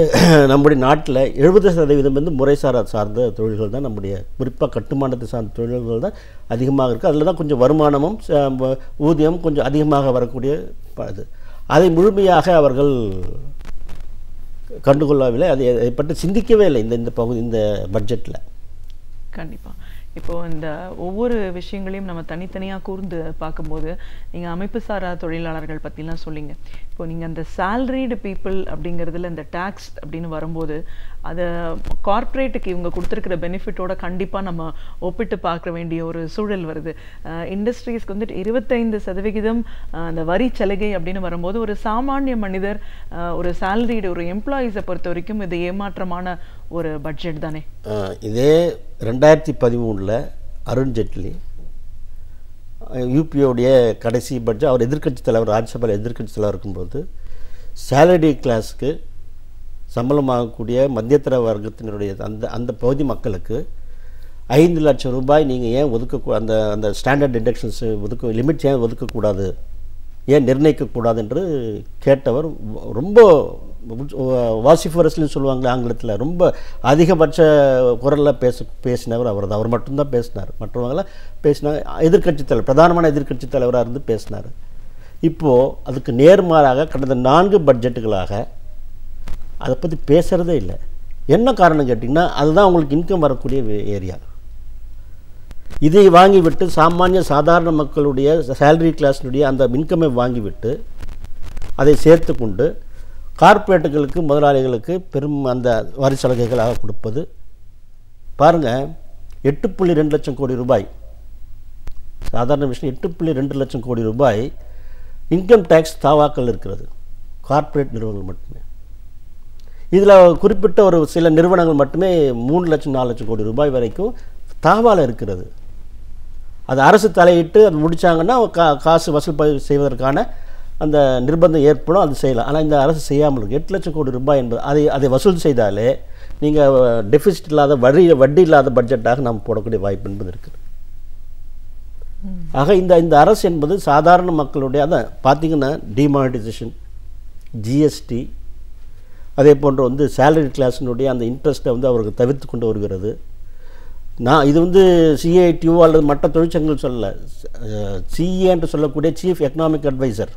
நாட்டில் 70% வந்து முறைசாரா சார்ந்த தொழில்கள் தான், நம்முடைய குறிப்பாக கட்டுமானத்தை சார்ந்த தொழில்கள் தான் அதிகமாக இருக்குது. அதில் தான் கொஞ்சம் வருமானமும் ஊதியம் கொஞ்சம் அதிகமாக வரக்கூடிய இது. அதை முழுமையாக அவர்கள் கண்டுகொள்ளவில்லை, அதை பற்றி சிந்திக்கவே இல்லை இந்த பட்ஜெட்டில். கண்டிப்பாக இப்போது இந்த ஒவ்வொரு விஷயங்களையும் நம்ம தனித்தனியாக கூர்ந்து பார்க்கும்போது நீங்கள் அமைப்பு சாரா தொழிலாளர்கள் பற்றிலாம் சொல்லிங்க. இப்போ நீங்கள் அந்த சேல்ரிடு பீப்புள் அப்படிங்கிறதுல இந்த டேக்ஸ் அப்படின்னு வரும்போது அதை கார்ப்பரேட்டுக்கு இவங்க கொடுத்துருக்கிற பெனிஃபிட்டோட கண்டிப்பாக நம்ம ஒப்பிட்டு பார்க்க வேண்டிய ஒரு சூழல் வருது. இண்டஸ்ட்ரீஸ்க்கு வந்துட்டு 25% அந்த வரி சலுகை அப்படின்னு வரும்போது ஒரு சாமானிய மனிதர், ஒரு சேல்ரிடு ஒரு எம்ப்ளாயீஸை பொறுத்த வரைக்கும் இது ஏமாற்றமான ஒரு பட்ஜெட் தானே. இதே 2013 அருண்ஜேட்லி யூபியோடைய கடைசி பட்ஜெட், அவர் எதிர்க்கட்சி தலைவர், ராஜ்யசபாவில் எதிர்க்கட்சி தலைவர் இருக்கும்போது சேலரி கிளாஸுக்கு சம்பளமாகக்கூடிய மத்தியதர வர்க்கத்தினுடைய அந்த பகுதி மக்களுக்கு 5 லட்சம் ரூபாய் நீங்கள் ஏன் அந்த ஸ்டாண்டர்ட் டிடக்ஷன்ஸ் லிமிட் ஏன் ஒதுக்கக்கூடாது, ஏன் நிர்ணயிக்கக்கூடாது என்று கேட்டவர் ரொம்ப வாசிஃபரஸ்ன்னு சொல்லுவாங்களே ஆங்கிலத்தில், ரொம்ப அதிகபட்ச குரலில் பேசினவர் அவர் தான். அவர் மட்டும்தான் பேசினார், மற்றவங்களாம் பேசினாங்க. எதிர்க்கட்சி தலைவர், பிரதானமான எதிர்க்கட்சி தலைவராக இருந்து பேசினார். இப்போது அதுக்கு நேர்மாறாக கடந்த 4 பட்ஜெட்டுகளாக அதை பற்றி பேசுகிறதே இல்லை. என்ன காரணம் கேட்டிங்கன்னா, அதுதான் உங்களுக்கு இன்கம் வரக்கூடிய ஏரியா. இதை வாங்கிவிட்டு சாதாரண மக்களுடைய சேலரி கிளாஸினுடைய அந்த இன்கமை வாங்கிவிட்டு அதை சேர்த்து கொண்டு கார்ப்பரேட்டுகளுக்கு முதலாளிகளுக்கு பெரும் அந்த வரி சலுகைகளாக கொடுப்பது. பாருங்கள், 8.2 லட்சம் கோடி ரூபாய், சாதாரண விஷயம், 8.2 லட்சம் கோடி ரூபாய் இன்கம் டேக்ஸ் தாவாக்கள் இருக்கிறது கார்ப்பரேட் நிறுவனங்கள் மட்டுமே. இதில் குறிப்பிட்ட ஒரு சில நிறுவனங்கள் மட்டுமே 3 லட்சம் 4 லட்சம் கோடி ரூபாய் வரைக்கும் தாவால் இருக்கிறது. அது அரசு தலையிட்டு அது முடித்தாங்கன்னா காசு வசூல் செய்வதற்கான அந்த நிர்பந்தம் ஏற்படும், அது செய்யலாம். ஆனால் இந்த அரசு செய்யாமல் இருக்குது. 8 லட்சம் கோடி ரூபாய் என்பது அதை வசூல் செய்தாலே நீங்கள் டெபிசிட் இல்லாத வட்டி இல்லாத பட்ஜெட்டாக நாம் போடக்கூடிய வாய்ப்பு என்பது இருக்குது. ஆக இந்த அரசு என்பது சாதாரண மக்களுடைய, அதான் பார்த்தீங்கன்னா டிமானிட்டைசேஷன், ஜிஎஸ்டி, அதே போன்று சேலரி கிளாஸினுடைய அந்த இன்ட்ரெஸ்ட்டை அவருக்கு தவிர்த்து கொண்டு வருகிறது. இது சிஐடியூ அல்லது மற்ற தொழிற்சங்கங்கள் சொல்லலை, சிஏ என்று சொல்லக்கூடிய chief economic adviser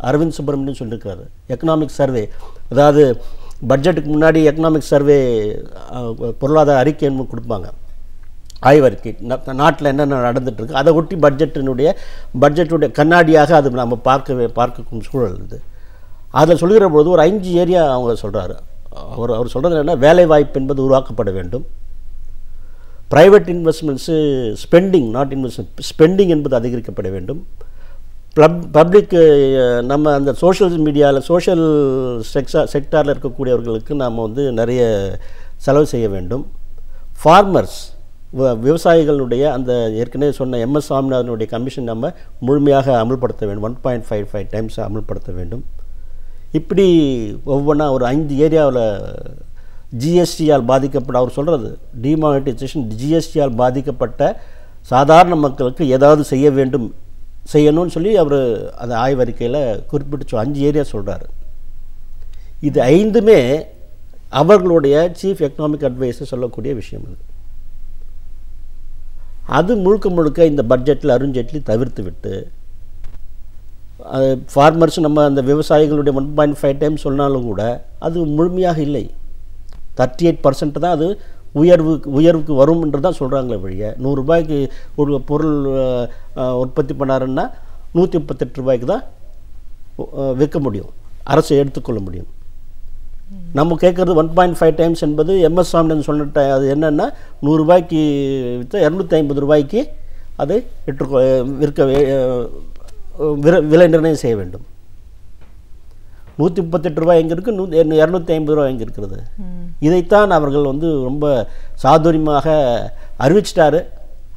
Arvind Subramanian சொல்லியிருக்காரு. எக்கனாமிக் சர்வே, அதாவது பட்ஜெட்டுக்கு முன்னாடி எக்கனாமிக் சர்வே பொருளாதார அறிக்கை கொடுப்பாங்க, ஆய்வறிக்கை, நாட்டில் என்னென்ன நடந்துகிட்ருக்கு, அதை ஒட்டி பட்ஜெட்டுடைய கண்ணாடியாக அது நம்ம பார்க்கும் சூழல் இது. அதில் சொல்கிற பொழுது ஒரு 5 ஏரியா அவங்க சொல்கிறாரு. அவர் சொல்கிறது என்னென்னா, வேலை வாய்ப்பு என்பது உருவாக்கப்பட வேண்டும், private investments spending, not investment, spending என்பது அதிகரிக்கப்பட வேண்டும், பப்ளிக் நம்ம அந்த சோஷியல் மீடியாவில் சோஷியல் செக்டாரில் இருக்கக்கூடியவர்களுக்கு நாம் நிறைய செலவு செய்ய வேண்டும், ஃபார்மர்ஸ் விவசாயிகளுடைய அந்த ஏற்கனவே சொன்ன MS சாமிநாதனுடைய கமிஷன் நம்ம முழுமையாக அமல்படுத்த வேண்டும், 1.55 டைம்ஸ் அமல்படுத்த வேண்டும். இப்படி ஒவ்வொன்றா ஒரு 5 ஏரியாவில் ஜிஎஸ்டியால் பாதிக்கப்பட்ட, அவர் சொல்கிறது டிமானிட்டைசேஷன், ஜிஎஸ்டியால் பாதிக்கப்பட்ட சாதாரண மக்களுக்கு ஏதாவது செய்யணும்னு சொல்லி அவர் அந்த ஆய்வறிக்கையில் குறிப்பிட்டு 5 ஏரியா சொல்கிறார். இது 5மே அவர்களுடைய சீஃப் எக்கனாமிக் அட்வைஸர் சொல்லக்கூடிய விஷயம். அது முழுக்க இந்த பட்ஜெட்டில் அருண்ஜேட்லி தவிர்த்து விட்டு, ஃபார்மர்ஸ் நம்ம அந்த விவசாயிகளுடைய 1.5 டைம்ஸ் சொன்னாலும் கூட அது முழுமையாக இல்லை. 38% தான் அது உயர்வுக்கு வரும் என்று தான் சொல்கிறாங்களே வழிய, 100 ரூபாய்க்கு ஒரு பொருள் உற்பத்தி பண்ணாருன்னா 138 ரூபாய்க்கு தான் விற்க முடியும், அரசு எடுத்துக்கொள்ள முடியும். நம்ம கேட்குறது 1.5 டைம்ஸ் என்பது MS சாமிநாதன் சொன்ன அது என்னென்னா, 100 ரூபாய்க்கு விற்ற 250 ரூபாய்க்கு அதை விலை நிர்ணயம் செய்ய வேண்டும். 138 ரூபாய் எங்கே இருக்குது, 250 ரூபாய் எங்கே இருக்கிறது? இதைத்தான் அவர்கள் ரொம்ப சாதுரியமாக அறிவிச்சிட்டாரு.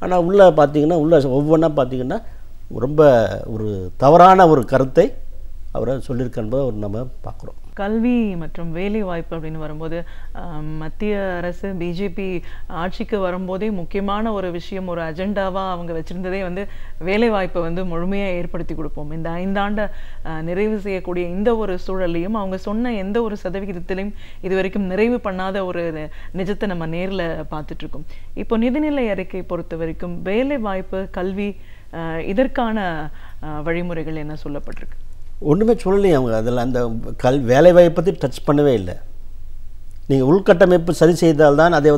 ஆனால் உள்ளே பார்த்தீங்கன்னா, ஒவ்வொன்றா பார்த்தீங்கன்னா ரொம்ப ஒரு தவறான ஒரு கருத்தை அவரை சொல்லியிருக்க என்பதை நம்ம பார்க்குறோம். கல்வி மற்றும் வேலை வாய்ப்பு அப்படின்னு வரும்போது, மத்திய அரசு பிஜேபி ஆட்சிக்கு வரும்போதே முக்கியமான ஒரு விஷயம், ஒரு அஜெண்டாவாக அவங்க வச்சுருந்ததே வேலை வாய்ப்பை முழுமையாக ஏற்படுத்தி கொடுப்போம். இந்த 5 ஆண்டை நிறைவு செய்யக்கூடிய இந்த ஒரு சூழலையும் அவங்க சொன்ன எந்த ஒரு சதவிகிதத்திலையும் இது வரைக்கும் நிறைவு பண்ணாத ஒரு நிஜத்தை நம்ம நேரில் பார்த்துட்ருக்கோம். இப்போ நிதிநிலை அறிக்கை பொறுத்த வரைக்கும் வேலை வாய்ப்பு, கல்வி, இதற்கான வழிமுறைகள் என்ன சொல்லப்பட்டிருக்கு? ஒன்றுமே சொல்லலையே அவங்க. அதில் அந்த வேலைவாய்ப்பை பற்றி டச் பண்ணவே இல்லை. நீங்கள் உள்கட்டமைப்பு சரி செய்தால்தான் அதை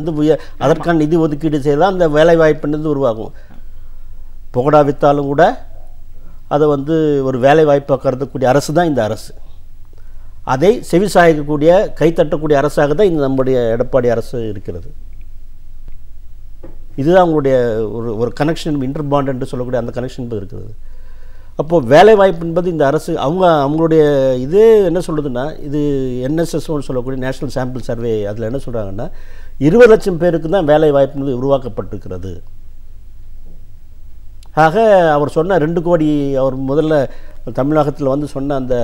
அதற்கான நிதி ஒதுக்கீடு செய்தால் அந்த வேலைவாய்ப்புன்றது உருவாகும். புகடா விற்றாலும் கூட அதை ஒரு வேலைவாய்ப்பாக கருதக்கூடிய அரசு தான் இந்த அரசு. அதை செவிசாய்க்கக்கூடிய, கைத்தட்டக்கூடிய அரசாக தான் இந்த நம்முடைய எடப்பாடி அரசு இருக்கிறது. இதுதான் அவங்களுடைய ஒரு கனெக்ஷன், இன்டர்பாண்ட் என்று சொல்லக்கூடிய அந்த கனெக்ஷன் என்பது இருக்கிறது. அப்போது வேலைவாய்ப்பு என்பது இந்த அரசு அவங்களுடைய இதே என்ன சொல்கிறதுன்னா, இது NSSOன்னு சொல்லக்கூடிய நேஷ்னல் சாம்பிள் சர்வே, அதில் என்ன சொல்கிறாங்கன்னா 20 லட்சம் பேருக்கு தான் வேலைவாய்ப்பு உருவாக்கப்பட்டிருக்கிறது. ஆக அவர் சொன்ன 2 கோடி அவர் முதல்ல தமிழகத்தில் வந்து சொன்ன அந்த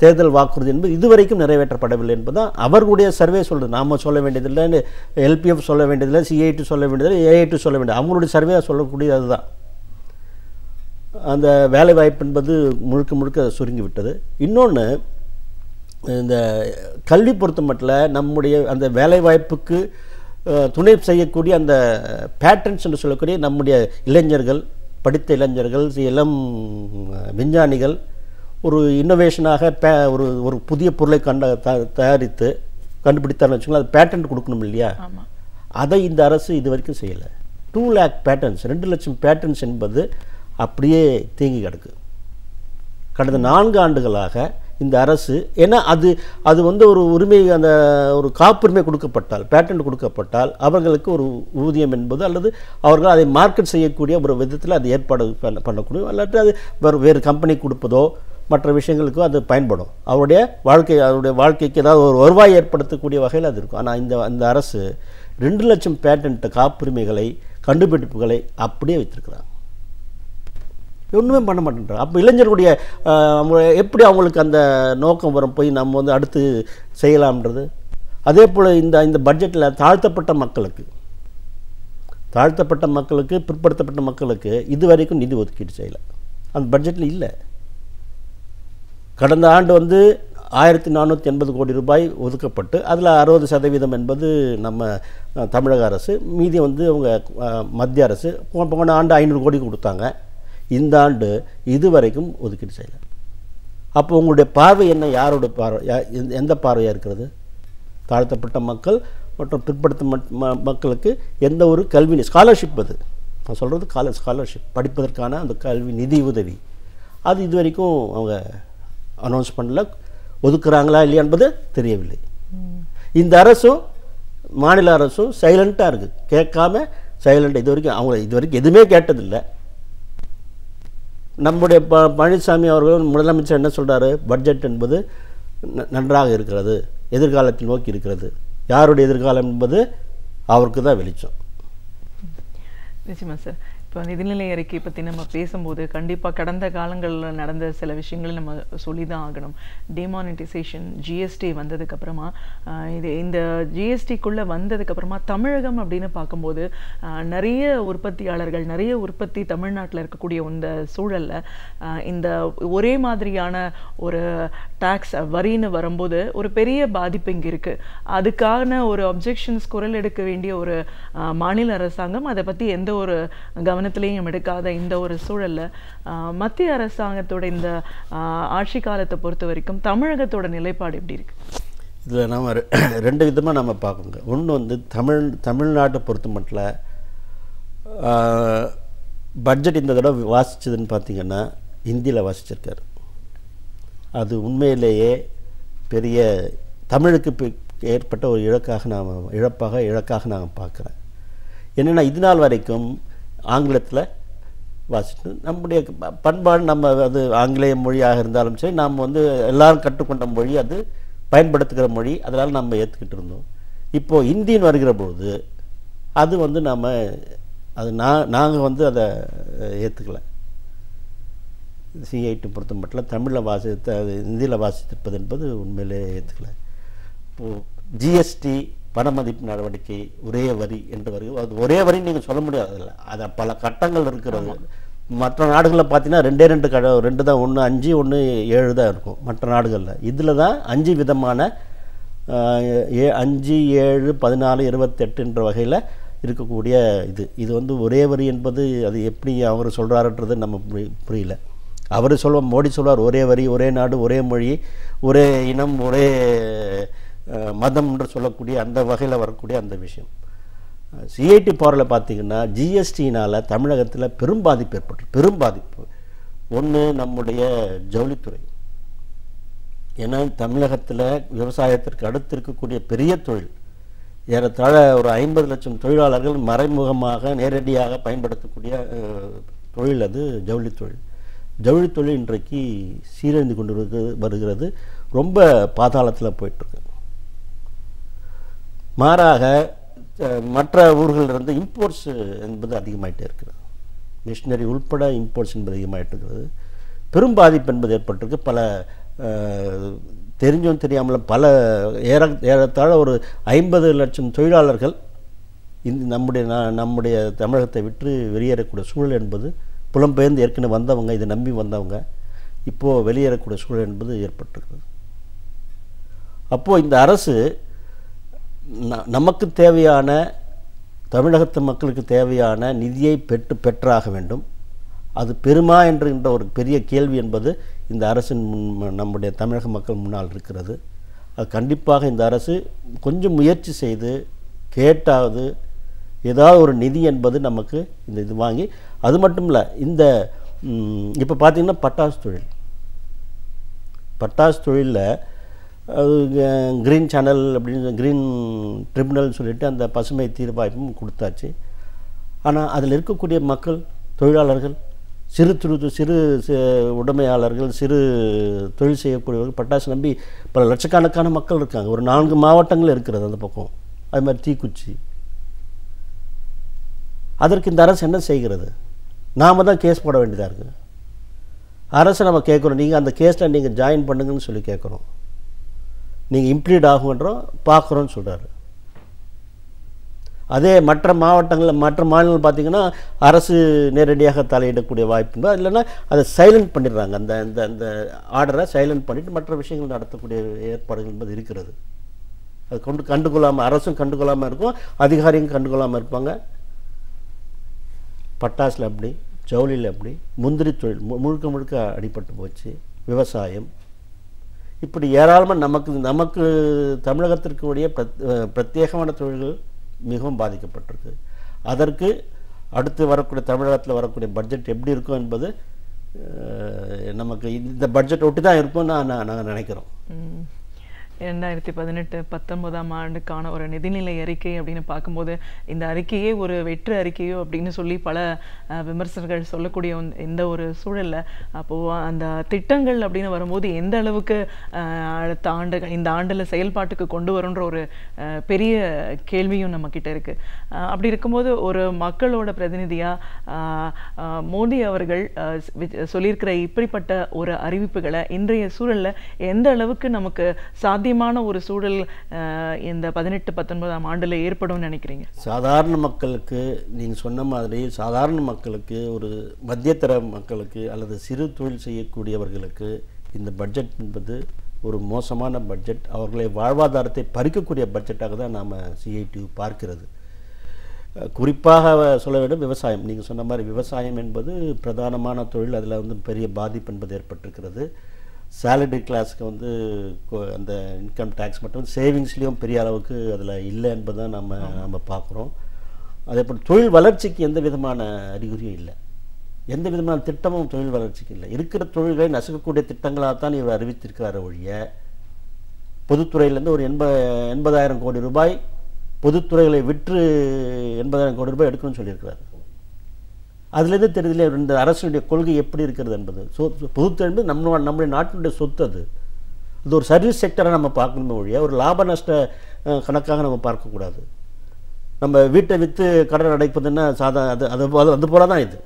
தேர்தல் வாக்குறுதி என்பது இதுவரைக்கும் நிறைவேற்றப்படவில்லை என்பதுதான் அவர்களுடைய சர்வே சொல்கிறது. நாம் சொல்ல வேண்டியதில்லை, எல்பிஎஃப் சொல்ல வேண்டியதில்லை, சிஐடி சொல்ல வேண்டியதில்லை, ஏஐடி சொல்ல வேண்டியது, அவங்களுடைய சர்வே சொல்லக்கூடியது அதுதான். அந்த வேலைவாய்ப்பு என்பது முழுக்க முழுக்க சுருங்கி விட்டது. இன்னொன்று, இந்த கல்வி பொறுத்த மட்டும் நம்முடைய அந்த வேலைவாய்ப்புக்கு துணை செய்யக்கூடிய அந்த பேட்டர்ன்ஸ் என்று சொல்லக்கூடிய நம்முடைய இளைஞர்கள், படித்த இளைஞர்கள், இளம் விஞ்ஞானிகள் ஒரு இன்னோவேஷனாக ஒரு புதிய பொருளை தயாரித்து கண்டுபிடித்தார்னு வச்சுக்கோங்களேன், அது பேட்டன்ட் கொடுக்கணும் இல்லையா? அதை இந்த அரசு இது வரைக்கும் செய்யலை. 2 lakh பேட்டர்ன்ஸ், 2 லட்சம் பேட்டர்ன்ஸ் என்பது அப்படியே தேங்கி கிடக்கு. கடந்த 4 ஆண்டுகளாக இந்த அரசு, ஏன்னா அது வந்து ஒரு உரிமை, அந்த ஒரு காப்புரிமை கொடுக்கப்பட்டால், பேட்டன்ட் கொடுக்கப்பட்டால் அவர்களுக்கு ஒரு ஊதியம் என்பது, அல்லது அவர்கள் அதை மார்க்கெட் செய்யக்கூடிய ஒரு விதத்தில் அது ஏற்பாடு பண்ணக்கூடிய, அல்லது அது வேறு கம்பெனி கொடுப்பதோ மற்ற விஷயங்களுக்கோ அது பயன்படும். அவருடைய வாழ்க்கைக்கு ஏதாவது ஒரு வருவாய் ஏற்படுத்தக்கூடிய வகையில் அது இருக்கும். ஆனால் இந்த அரசு 2 லட்சம் பேட்டன்ட் காப்புரிமைகளை, கண்டுபிடிப்புகளை அப்படியே வைத்திருக்கிறாங்க. ஒன்றுமே பண்ண மாட்டேன்றாங்க. அப்போ இளைஞர்களுடைய எப்படி அவங்களுக்கு அந்த நோக்கம் வரும், போய் நம்ம வந்து அடுத்து செய்யலாம்ன்றது? அதே போல் இந்த பட்ஜெட்டில் தாழ்த்தப்பட்ட மக்களுக்கு, பிற்படுத்தப்பட்ட மக்களுக்கு இது வரைக்கும் நிதி ஒதுக்கீடு செய்யலை. அந்த பட்ஜெட்டில் இல்லை. கடந்த ஆண்டு வந்து 1480 கோடி ரூபாய் ஒதுக்கப்பட்டு அதில் 60% என்பது நம்ம தமிழக அரசு, மீதி வந்து அவங்க மத்திய அரசு. போன ஆண்டு 500 கோடி கொடுத்தாங்க. இந்த ஆண்டு இதுவரைக்கும் ஒதுக்கீடு செய்யலை. அப்போ உங்களுடைய பார்வை என்ன? யாரோட பார்வை, எந்த பார்வையாக இருக்கிறது? தாழ்த்தப்பட்ட மக்கள் மற்றும் பிற்படுத்த மக்களுக்கு எந்த ஒரு கல்வி ஸ்காலர்ஷிப், அது நான் சொல்கிறது ஸ்காலர்ஷிப், படிப்பதற்கான அந்த கல்வி நிதி உதவி, அது இது வரைக்கும் அவங்க அனௌன்ஸ் பண்ணல. ஒதுக்குறாங்களா இல்லையா என்பது தெரியவில்லை. இந்த அரசும் மாநில அரசும் சைலண்ட்டாக இருக்குது, கேட்காம சைலண்ட். இது வரைக்கும் எதுவுமே கேட்டதில்லை. நம்முடைய பழனிசாமி அவர்கள், முதலமைச்சர் என்ன சொல்கிறாரு? பட்ஜெட் என்பது நன்றாக இருக்கிறது, எதிர்காலத்தில் நோக்கி இருக்கிறது. யாருடைய எதிர்காலம் என்பது அவருக்கு தான் வெளிச்சம். நிச்சயமா சார். இப்போ நிதிநிலை அறிக்கை பற்றி நம்ம பேசும்போது கண்டிப்பாக கடந்த காலங்களில் நடந்த சில விஷயங்கள் நம்ம சொல்லி தான் ஆகணும். டிமானிட்டைசேஷன், ஜிஎஸ்டி வந்ததுக்கப்புறமா, இந்த ஜிஎஸ்டிக்குள்ளே வந்ததுக்கப்புறமா தமிழகம் அப்படின்னு பார்க்கும்போது நிறைய உற்பத்தியாளர்கள், நிறைய உற்பத்தி தமிழ்நாட்டில் இருக்கக்கூடிய இந்த சூழலில் இந்த ஒரே மாதிரியான ஒரு டாக்ஸ் வரின்னு வரும்போது ஒரு பெரிய பாதிப்பு இங்கே இருக்குது. அதுக்கான ஒரு அப்ஜெக்ஷன்ஸ் குரல் எடுக்க வேண்டிய ஒரு மாநில அரசாங்கம் அதை பற்றி எந்த ஒரு கவனத்திலையும் எடுக்காத இந்த ஒரு சூழல்ல மத்திய அரசாங்கத்தோட இந்த ஆட்சி காலத்தை பொறுத்த வரைக்கும் தமிழகத்தோட நிலைப்பாடு எப்படி இருக்கு? இதில் நம்ம 2 விதமாக நம்ம பார்க்கணுங்க. ஒன்று வந்து தமிழ்நாட்டை பொறுத்த மட்டும் பட்ஜெட் இந்த தடவை வாசிச்சதுன்னு பார்த்தீங்கன்னா ஹிந்தியில் வாசிச்சிருக்காரு. அது உண்மையிலேயே பெரிய தமிழுக்கு ஏற்பட்ட ஒரு இழக்காக நான் பார்க்குறேன். என்னென்னா, இது நாள் வரைக்கும் ஆங்கிலத்தில் வாசிட்டு நம்முடைய பண்பாடு, நம்ம அது ஆங்கிலேய மொழியாக இருந்தாலும் சரி, நாம் வந்து எல்லாரும் கற்றுக்கொண்ட மொழி, அது பயன்படுத்துகிற மொழி, அதனால் நம்ம ஏற்றுக்கிட்டு இருந்தோம். இப்போது ஹிந்தின்னு வருகிற பொழுது அது வந்து நாங்கள் வந்து அதை ஏற்றுக்கலை. சிஐடி பொறுத்த மட்டும் தமிழில் ஹிந்தியில் வாசித்திருப்பது என்பது உண்மையிலே ஏற்றுக்கலை. இப்போது ஜிஎஸ்டி, பணமதிப்பு நடவடிக்கை, ஒரே வரி என்று வருகிறது. அது ஒரே வரின்னு நீங்கள் சொல்ல முடியாது. அதில் அது பல கட்டங்கள் இருக்கிறது. மற்ற நாடுகளில் பார்த்தீங்கன்னா 2 தான், 1 5 1 7 தான் இருக்கும் மற்ற நாடுகளில். இதில் தான் 5 விதமான 5 7 14 28 என்ற வகையில் இருக்கக்கூடிய இது வந்து ஒரே வரி என்பது அது எப்படி அவர் சொல்கிறாருன்றது நம்ம புரியல. மோடி சொல்வார் ஒரே வரி, ஒரே நாடு, ஒரே மொழி, ஒரே இனம், ஒரே மதம் என்று சொல்லக்கூடிய அந்த வகையில் வரக்கூடிய அந்த விஷயம். சிஐடி பவரில் பார்த்திங்கன்னா ஜிஎஸ்டினால் தமிழகத்தில் பெரும் பாதிப்பு ஏற்பட்டு. ஒன்று, நம்முடைய ஜவுளித்துறை. ஏன்னா தமிழகத்தில் விவசாயத்திற்கு அடுத்து இருக்கக்கூடிய பெரிய தொழில், ஏறத்தாழ ஒரு 50 லட்சம் தொழிலாளர்கள் மறைமுகமாக நேரடியாக பயன்படுத்தக்கூடிய தொழில் அது ஜவுளித்தொழில். ஜவுளித்தொழில் இன்றைக்கு சீரழிந்து கொண்டு வருகிறது, ரொம்ப பாதாளத்தில் போயிட்டுருக்கு. மாறாக மற்ற ஊர்களிலிருந்து இம்போர்ட்ஸ் என்பது அதிகமாகிட்டே இருக்கிறது. மிஷினரி உள்பட இம்போர்ட்ஸ் என்பது அதிகமாகிட்டு இருக்கிறது. பெரும் பாதிப்பு என்பது ஏற்பட்டிருக்கு. பல தெரிஞ்சும் தெரியாமலும் பல ஏறத்தாழ ஒரு 50 லட்சம் தொழிலாளர்கள் நம்முடைய தமிழகத்தை விட்டு வெளியேறக்கூடிய சூழல் என்பது, புலம்பெயர்ந்து ஏற்கனவே வந்தவங்க, இதை நம்பி வந்தவங்க இப்போது வெளியேறக்கூடிய சூழல் என்பது ஏற்பட்டிருக்கிறது. அப்போது இந்த அரசு நமக்கு தேவையான, தமிழகத்து மக்களுக்கு தேவையான நிதியை பெற்றாக வேண்டும். அது பெருமா என்கின்ற ஒரு பெரிய கேள்வி என்பது இந்த அரசின் நம்முடைய தமிழக மக்கள் முன்னால் இருக்கிறது. அது கண்டிப்பாக இந்த அரசு கொஞ்சம் முயற்சி செய்து கேட்டாவது ஏதாவது ஒரு நிதி என்பது நமக்கு இந்த இது வாங்கி, அது மட்டும் இல்லை, இந்த இப்போ பார்த்திங்கன்னா பட்டாசு தொழிலில் க்ரீன் சேனல் அப்படின்னு க்ரீன் ட்ரிபுனல் சொல்லிட்டு அந்த பசுமை தீர்வாய்ப்பும் கொடுத்தாச்சு. ஆனால் அதில் இருக்கக்கூடிய மக்கள், தொழிலாளர்கள், சிறு உடைமையாளர்கள், சிறு தொழில் செய்யக்கூடியவர்கள், பட்டாசு நம்பி பல லட்சக்கணக்கான மக்கள் இருக்காங்க. ஒரு 4 மாவட்டங்கள் இருக்கிறது அந்த பக்கம். அது மாதிரி தீக்குச்சி. அதற்கு இந்த அரசு என்ன செய்கிறது? நாம் தான் கேஸ் போட வேண்டியதாக இருக்குது. அரசை நம்ம கேட்குறோம், நீங்கள் அந்த கேஸில் நீங்கள் ஜாயின் பண்ணுங்கன்னு சொல்லி கேட்குறோம். நீங்கள் இம்ப்ளீட் ஆகுன்றோம், பார்க்குறோன்னு சொல்கிறாரு. அதே மற்ற மாவட்டங்களில், மற்ற மாநிலங்கள் பார்த்திங்கன்னா அரசு நேரடியாக தலையிடக்கூடிய வாய்ப்பு இல்லைன்னா அதை சைலண்ட் பண்ணிடுறாங்க. அந்த ஆர்டரை சைலண்ட் பண்ணிவிட்டு மற்ற விஷயங்கள் நடத்தக்கூடிய ஏற்பாடுகள் என்பது இருக்கிறது. அது கண்டுகொள்ளாமல், அரசும் கண்டுகொள்ளாமல் இருக்கும், அதிகாரியும் கண்டுகொள்ளாமல் இருப்பாங்க. பட்டாசில் அப்படி, ஜவுளியில் அப்படி, முந்திரி தொழில் முழுக்க அடிபட்டு போச்சு, விவசாயம், இப்படி ஏராளமாக நமக்கு தமிழகத்திற்கு உடைய பிரத்யேகமான தொழில்கள் மிகவும் பாதிக்கப்பட்டிருக்கு. அதற்கு அடுத்து வரக்கூடிய தமிழகத்தில் வரக்கூடிய பட்ஜெட் எப்படி இருக்கும் என்பது நமக்கு இந்த பட்ஜெட் ஒட்டி தான் இருக்கும்னு நாங்கள் நினைக்கிறோம். 2018-19 ஆண்டுக்கான ஒரு நிதிநிலை அறிக்கை அப்படின்னு பார்க்கும்போது இந்த அறிக்கையே ஒரு வெற்று அறிக்கையோ அப்படின்னு சொல்லி பல விமர்சகர்கள் சொல்லக்கூடிய இந்த ஒரு சூழல்ல அப்போது அந்த திட்டங்கள் அப்படின்னு வரும்போது எந்த அளவுக்கு அடுத்த ஆண்டுகள் இந்த ஆண்டில் செயல்பாட்டுக்கு கொண்டு வரும்ன்ற ஒரு பெரிய கேள்வியும் நம்மக்கிட்ட இருக்கு. அப்படி இருக்கும்போது ஒரு மக்களோட பிரதிநிதியாக மோடி அவர்கள் சொல்லியிருக்கிற இப்படிப்பட்ட ஒரு அறிவிப்புகளை இன்றைய சூழல்ல எந்த அளவுக்கு நமக்கு சாத்தியமான ஒரு சூழல் இந்த 18-19 ஆண்டுல ஏற்படும் நினைக்கிறீங்க? சாதாரண மக்களுக்கு, நீங்க சொன்ன மாதிரி சாதாரண மக்களுக்கு, ஒரு மத்தியதர மக்களுக்கு அல்லது சிறு தொழில் செய்யக்கூடியவர்களுக்கு இந்த பட்ஜெட் என்பது ஒரு மோசமான பட்ஜெட், அவர்களை வாழ்வாதாரத்தை பறிக்கக்கூடிய பட்ஜெட்டாக தான் நாம் CITU பார்க்கிறது. குறிப்பாக சொல்ல வேண்டும் விவசாயம். நீங்கள் சொன்ன மாதிரி விவசாயம் என்பது பிரதானமான தொழில். அதில் பெரிய பாதிப்பு என்பது ஏற்பட்டிருக்கிறது. சேலரி கிளாஸுக்கு அந்த இன்கம் டேக்ஸ் மட்டும் சேவிங்ஸ்லேயும் பெரிய அளவுக்கு அதில் இல்லை என்பதை நம்ம பார்க்குறோம். அதே போல் தொழில் வளர்ச்சிக்கு எந்த விதமான அறிகுறியும் இல்லை, எந்த விதமான திட்டமும் தொழில் வளர்ச்சிக்கு இல்லை. இருக்கிற தொழில்களை நசுக்கக்கூடிய திட்டங்களாகத்தான் இவர் அறிவித்திருக்கிறார் ஒழிய, பொதுத்துறையிலேருந்து ஒரு 80,000 கோடி ரூபாய் பொதுத்துறைகளை விற்று 80,000 கோடி ரூபாய் எடுக்கணும்னு சொல்லியிருக்கிறார். அதுலேருந்து தெரியல இந்த அரசுடைய கொள்கை எப்படி இருக்கிறது என்பது. பொதுத்துறை என்பது நம்முடைய நாட்டினுடைய சொத்து. அது ஒரு சர்வீஸ் செக்டரை நம்ம பார்க்கணுமே ஒழிய ஒரு லாப நஷ்ட கணக்காக நம்ம பார்க்கக்கூடாது. நம்ம வீட்டை விற்று கடன் அடைப்பதுன்னா அது போல தான் இது.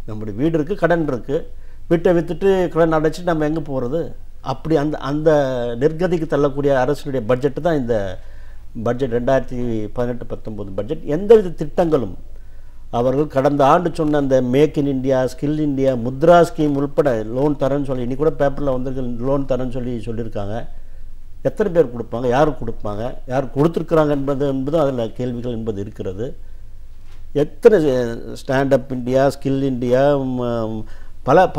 நம்முடைய வீடு இருக்குது, கடன் இருக்குது, வீட்டை விற்றுட்டு கடன் அடைச்சிட்டு நம்ம எங்கே போகிறது? அப்படி அந்த நிர்கதிக்கு தள்ளக்கூடிய அரசுடைய பட்ஜெட்டு தான் இந்த பட்ஜெட். 2018-19 பட்ஜெட் எந்தவித திட்டங்களும் அவர்கள் கடந்த ஆண்டு சொன்ன அந்த make in India, skill India, Mudra scheme உள்பட லோன் தரேன்னு சொல்லி, இன்னைக்கு கூட பேப்பரில் வந்திருக்கு, லோன் தரேன்னு சொல்லியிருக்காங்க. எத்தனை பேர் கொடுப்பாங்க, யார் கொடுப்பாங்க, யார் கொடுத்துருக்குறாங்க என்பது அதில் கேள்விகள் என்பது இருக்கிறது. எத்தனை ஸ்டாண்டப் இந்தியா, ஸ்கில் இந்தியா,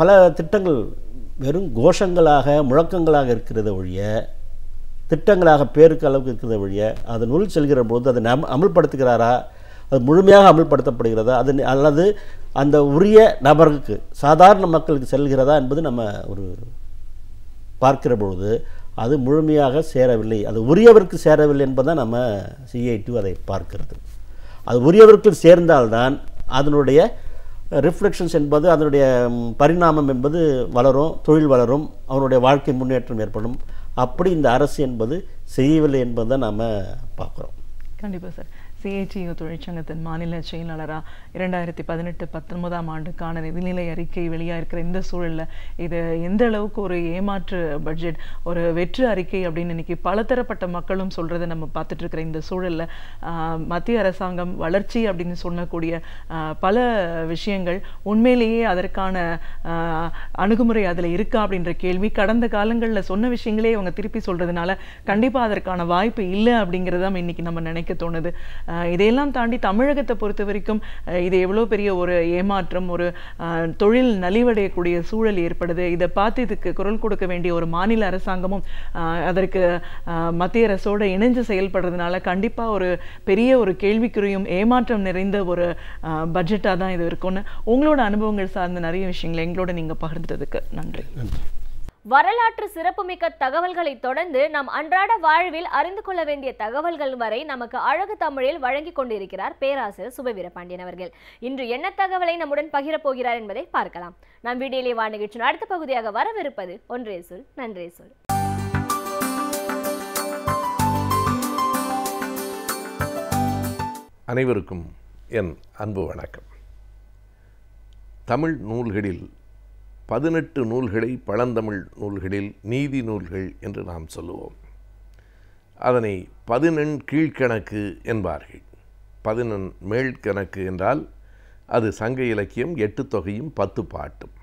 பல திட்டங்கள் வெறும் கோஷங்களாக முழக்கங்களாக இருக்கிறத ஒழிய, திட்டங்களாக பேருக்கு அளவுக்கு இருக்கிறத ஒழிய, அதன் உள் செல்கிற போது அதை அமல்படுத்துகிறாரா, அது முழுமையாக அமல்படுத்தப்படுகிறதா, அல்லது அந்த உரிய நபருக்கு, சாதாரண மக்களுக்கு செல்கிறதா என்பது நம்ம ஒரு பார்க்கிற பொழுது அது முழுமையாக சேரவில்லை, அது உரியவருக்கு சேரவில்லை என்பதுதான் நம்ம CITU அதை பார்க்கிறது. அது உரியவருக்கு சேர்ந்தால்தான் அதனுடைய ரிஃப்ளெக்ஷன்ஸ் என்பது, அதனுடைய பரிணாமம் என்பது வளரும், தொழில் வளரும், அவனுடைய வாழ்க்கை முன்னேற்றம் ஏற்படும். அப்படி இந்த அரசு என்பது செய்யவில்லை என்பதை நாம் பார்க்குறோம். கண்டிப்பாக சார். சிஐடியு தொழிற்சங்கத்தின் மாநில செயலாளராக 2018-19 ஆண்டுக்கான நிதிநிலை அறிக்கை வெளியாகிருக்கிற இந்த சூழலில் இது எந்த அளவுக்கு ஒரு ஏமாற்று பட்ஜெட், ஒரு வெற்று அறிக்கை அப்படின்னு இன்னைக்கு பலதரப்பட்ட மக்களும் சொல்கிறத நம்ம பார்த்துட்டு இருக்கிற இந்த சூழலில் மத்திய அரசாங்கம் வளர்ச்சி அப்படின்னு சொல்லக்கூடிய பல விஷயங்கள் உண்மையிலேயே அதற்கான அணுகுமுறை அதில் இருக்கா அப்படின்ற கேள்வி கடந்த காலங்களில் சொன்ன விஷயங்களே அவங்க திருப்பி சொல்கிறதுனால கண்டிப்பாக அதற்கான வாய்ப்பு இல்லை அப்படிங்கிறத இன்னைக்கு நம்ம நினைக்க தோணுது. இதையெல்லாம் தாண்டி தமிழகத்தை பொறுத்த வரைக்கும் இது எவ்வளோ பெரிய ஒரு ஏமாற்றம், ஒரு தொழில் நலிவடையக்கூடிய சூழல் ஏற்படுது. இதை பார்த்து இதுக்கு குரல் கொடுக்க வேண்டிய ஒரு மாநில அரசாங்கமும் அதற்கு மத்திய அரசோடு இணைஞ்சு செயல்படுறதுனால கண்டிப்பாக ஒரு பெரிய ஒரு கேள்விக்குறியும் ஏமாற்றம் நிறைந்த ஒரு பட்ஜெட்டாக தான் இது இருக்கும்னு உங்களோட அனுபவங்கள் சார்ந்த நிறைய விஷயங்களை எங்களோட நீங்கள் பகிர்ந்ததுக்கு நன்றி. வரலாற்று சிறப்புமிக்க தகவல்களை தொடர்ந்து நம் அன்றாட வாழ்வில் அறிந்து கொள்ள வேண்டிய தகவல்கள் வரை நமக்கு அழகு தமிழில் வழங்கி கொண்டிருக்கிறார் பேராசிரியர் சுப வீரபாண்டியன் அவர்கள். இன்று என்ன தகவலை நம்முடன் பகிரப் போகிறார் என்பதை பார்க்கலாம். நம் வீடியோலே வா நிகழ்ச்சியின் அடுத்த பகுதியாக வரவிருப்பது ஒன்றே சொல் நன்றே சொல். அனைவருக்கும் என் அன்பு வணக்கம். தமிழ் நூல்களில் 18 நூல்களை பழந்தமிழ் நூல்களில் நீதி நூல்கள் என்று நாம் சொல்லுவோம். அதனை 11 கீழ்கணக்கு என்பார்கள். 11 மேல்கணக்கு என்றால் அது சங்க இலக்கியம், 8 தொகையும் 10 பாட்டும்.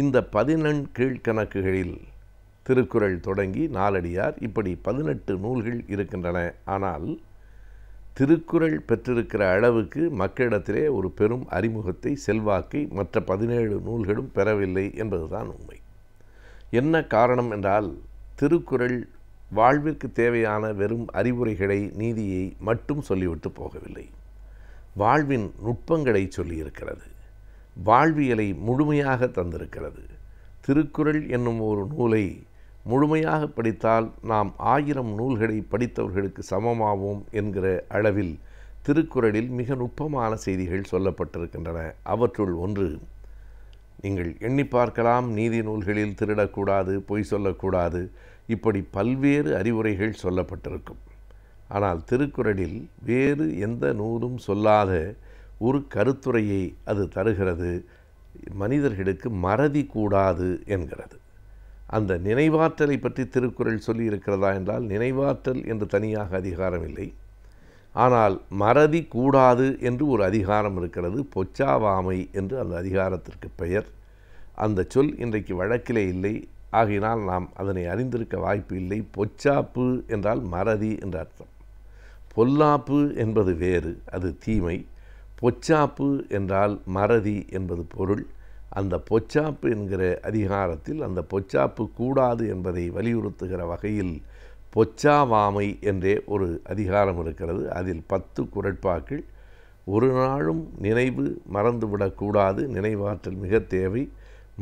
இந்த 11 கீழ்கணக்குகளில் திருக்குறள் தொடங்கி நாலடியார் இப்படி 18 நூல்கள் இருக்கின்றன. ஆனால் திருக்குறள் பெற்றிருக்கிற அளவுக்கு மக்களிடத்திலே ஒரு பெரும் அறிமுகத்தை, செல்வாக்கை மற்ற 17 நூல்களும் பெறவில்லை என்பதுதான் உண்மை. என்ன காரணம் என்றால், திருக்குறள் வாழ்விற்கு தேவையான வெறும் அறிவுரைகளை, நீதியை மட்டும் சொல்லிவிட்டு போகவில்லை. வாழ்வின் நுட்பங்களை சொல்லியிருக்கிறது. வாழ்வியலை முழுமையாக தந்திருக்கிறது. திருக்குறள் என்னும் ஒரு நூலை முழுமையாக படித்தால் நாம் 1000 நூல்களை படித்தவர்களுக்கு சமமாவோம் என்கிற அளவில் திருக்குறளில் மிக நுட்பமான செய்திகள் சொல்லப்பட்டிருக்கின்றன. அவற்றுள் ஒன்று, நீங்கள் எண்ணி பார்க்கலாம், நீதி நூல்களில் திருடக்கூடாது, பொய் சொல்லக்கூடாது, இப்படி பல்வேறு அறிவுரைகள் சொல்லப்பட்டிருக்கும். ஆனால் திருக்குறளில் வேறு எந்த நூலும் சொல்லாத ஒரு கருத்துரையை அது தருகிறது. மனிதர்களுக்கு மறதி கூடாது என்கிறது. அந்த நினைவாற்றலை பற்றி திருக்குறள் சொல்லி இருக்கிறதா என்றால், நினைவாற்றல் என்று தனியாக அதிகாரம் இல்லை. ஆனால் மறதி கூடாது என்று ஒரு அதிகாரம் இருக்கிறது. பொச்சாவாமை என்று அந்த அதிகாரத்திற்கு பெயர். அந்த சொல் இன்றைக்கு வழக்கிலே இல்லை. ஆகையினால் நாம் அதனை அறிந்திருக்க வாய்ப்பு இல்லை. பொச்சாப்பு என்றால் மறதி என்ற அர்த்தம். பொல்லாப்பு என்பது வேறு, அது தீமை. பொச்சாப்பு என்றால் மறதி என்பது பொருள். அந்த பொச்சாப்பு என்கிற அதிகாரத்தில் அந்த பொச்சாப்பு கூடாது என்பதை வலியுறுத்துகிற வகையில் பொச்சாவாமை என்றே ஒரு அதிகாரம் இருக்கிறது. அதில் 10 குறட்பாக்கள். ஒரு நாளும் நினைவு மறந்துவிடக்கூடாது, நினைவாற்றல் மிக தேவை,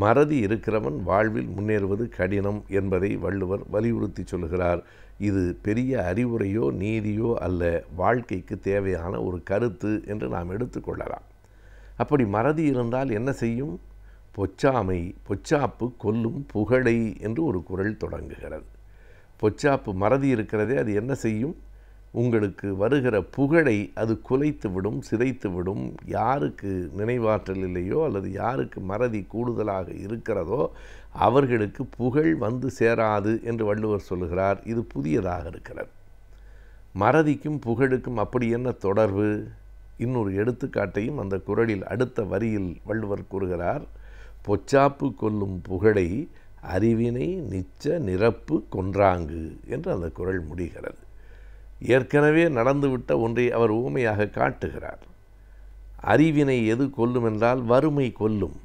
மறதி இருக்கிறவன் வாழ்வில் முன்னேறுவது கடினம் என்பதை வள்ளுவர் வலியுறுத்தி சொல்கிறார். இது பெரிய அறிவுரையோ நீதியோ அல்ல, வாழ்க்கைக்கு தேவையான ஒரு கருத்து என்று நாம் எடுத்துக்கொள்ளலாம். அப்படி மறதி இருந்தால் என்ன செய்யும்? பொச்சாமை, பொச்சாப்பு கொல்லும் புகழை என்று ஒரு குறள் தொடங்குகிறது. பொச்சாப்பு, மறதி இருக்கிறதே, அது என்ன செய்யும்? உங்களுக்கு வருகிற புகழை அது குலைத்து விடும், சிதைத்து விடும். யாருக்கு நினைவாற்றல் இல்லையோ அல்லது யாருக்கு மறதி கூடுதலாக இருக்கிறதோ அவர்களுக்கு புகழ் வந்து சேராது என்று வள்ளுவர் சொல்லுகிறார். இது புதியதாக இருக்கிறது. மறதிக்கும் புகழுக்கும் அப்படி என்ன தொடர்பு? இன்னொரு எடுத்துக்காட்டையும் அந்த குறளில் அடுத்த வரியில் வள்ளுவர் கூறுகிறார். பொச்சாப்பு கொல்லும் புகழை அறிவினை நிச்ச நிரப்பு கொன்றாங்கு என்று அந்த குறள் முடிகிறது. ஏற்கனவே நடந்துவிட்ட ஒன்றை அவர் ஊமையாக காட்டுகிறார். அறிவினை எது கொல்லும் என்றால் வறுமை கொல்லும்.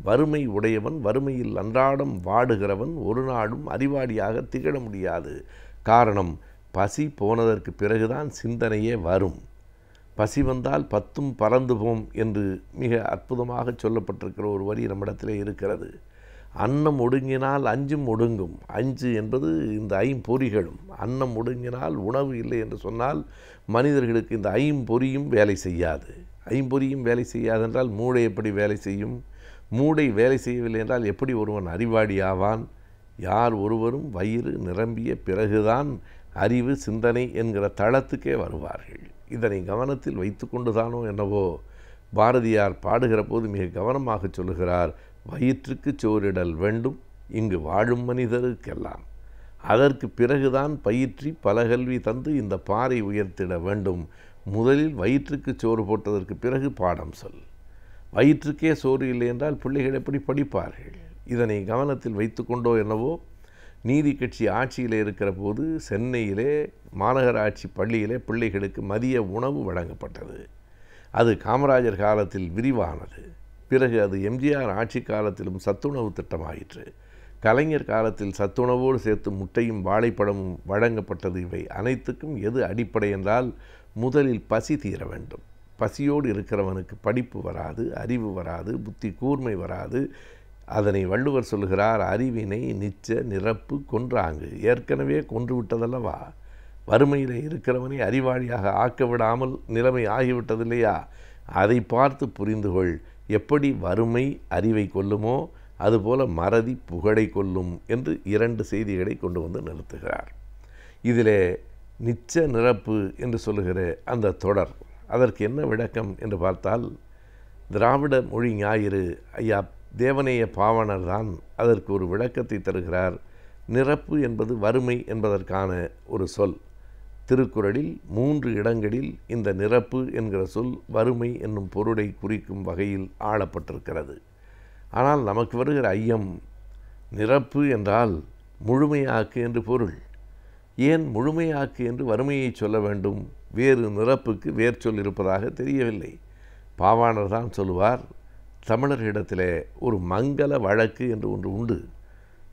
வறுமை உடையவன், வறுமையில் அன்றாடம் வாடுகிறவன் ஒரு நாளும் அறிவாளியாக திகழ முடியாது. காரணம், பசி போனதற்கு பிறகுதான் சிந்தனையே வரும். பசி வந்தால் 10ம் பறந்து போம் என்று மிக அற்புதமாக சொல்லப்பட்டிருக்கிற ஒரு வரி நம்மிடத்திலே இருக்கிறது. அன்னம் ஒடுங்கினால் அஞ்சும் ஒடுங்கும். அஞ்சு என்பது இந்த ஐம்பொறிகளும். அன்னம் ஒடுங்கினால் உணவு இல்லை என்று சொன்னால் மனிதர்களுக்கு இந்த ஐம்பொறியும் வேலை செய்யாது. ஐம்பொறியும் வேலை செய்யாதென்றால் மூளை எப்படி வேலை செய்யும்? மூளை வேலை செய்யவில்லை என்றால் எப்படி ஒருவன் அறிவாளி ஆவான்? யார் ஒருவரும் வயிறு நிரம்பிய பிறகுதான் அறிவு, சிந்தனை என்கிற தளத்துக்கே வருவார்கள். இதனை கவனத்தில் வைத்து கொண்டுதானோ என்னவோ பாரதியார் பாடுகிற போது மிக கவனமாக சொல்லுகிறார், வயிற்றுக்கு சோறிடல் வேண்டும் இங்கு வாழும் மனிதருக்கெல்லாம், அதற்கு பிறகுதான் பயிற்றி பல கல்வி தந்து இந்த பாறை உயர்த்திட வேண்டும். முதலில் வயிற்றுக்கு சோறு போட்டதற்கு பிறகு பாடம் சொல். வயிற்றுக்கே சோறு இல்லை என்றால் பிள்ளைகள் எப்படி படிப்பார்கள்? இதனை கவனத்தில் வைத்து கொண்டோ என்னவோ நீதி கட்சி ஆட்சியில் இருக்கிற போது சென்னையிலே மாநகராட்சி பள்ளியிலே பிள்ளைகளுக்கு மதிய உணவு வழங்கப்பட்டது. அது காமராஜர் காலத்தில் விரிவானது. பிறகு அது எம்ஜிஆர் ஆட்சி காலத்திலும் சத்துணவு திட்டமாயிற்று. கலைஞர் காலத்தில் சத்துணவோடு சேர்த்து முட்டையும் வாழைப்பழமும் வழங்கப்பட்டது. இவை அனைத்துக்கும் எது அடிப்படை என்றால் முதலில் பசி தீர வேண்டும். பசியோடு இருக்கிறவனுக்கு படிப்பு வராது, அறிவு வராது, புத்தி கூர்மை வராது. அதனை வள்ளுவர் சொல்கிறார், அறிவினை நிச்ச நிரப்பு கொன்றாங்கு. ஏற்கனவே கொன்று விட்டதல்லவா? வறுமையில் இருக்கிறவனை அறிவாளியாக ஆக்க விடாமல் நிலைமை ஆகிவிட்டதில்லையா? அதை பார்த்து புரிந்து கொள். எப்படி வறுமை அறிவை கொல்லுமோ அதுபோல மறதி புகழை கொல்லும் என்று 2 செய்திகளை கொண்டு வந்து நிறுத்துகிறார். இதிலே நிச்ச நிரப்பு என்று சொல்லுகிற அந்த தொடர், அதற்கு என்ன விளக்கம் என்று பார்த்தால், திராவிட மொழி ஞாயிறு ஐயா தேவநேய பாவனர் தான் அதற்கு ஒரு விளக்கத்தை தருகிறார். நிரப்பு என்பது வறுமை என்பதற்கான ஒரு சொல். திருக்குறளில் 3 இடங்களில் இந்த நிரப்பு என்கிற சொல் வறுமை என்னும் பொருளை குறிக்கும் வகையில் ஆளப்பட்டிருக்கிறது. ஆனால் நமக்கு வருகிற ஐயம், நிரப்பு என்றால் முழுமையாக்கு என்று பொருள். ஏன் முழுமையாக்கு என்று வறுமையை சொல்ல வேண்டும்? வேறு நிரப்புக்கு வேர் சொல் இருப்பதாக தெரியவில்லை. பாவாணர் தான் சொல்லுவார், தமிழர்களிடத்திலே ஒரு மங்கள வழக்கு என்று ஒன்று உண்டு.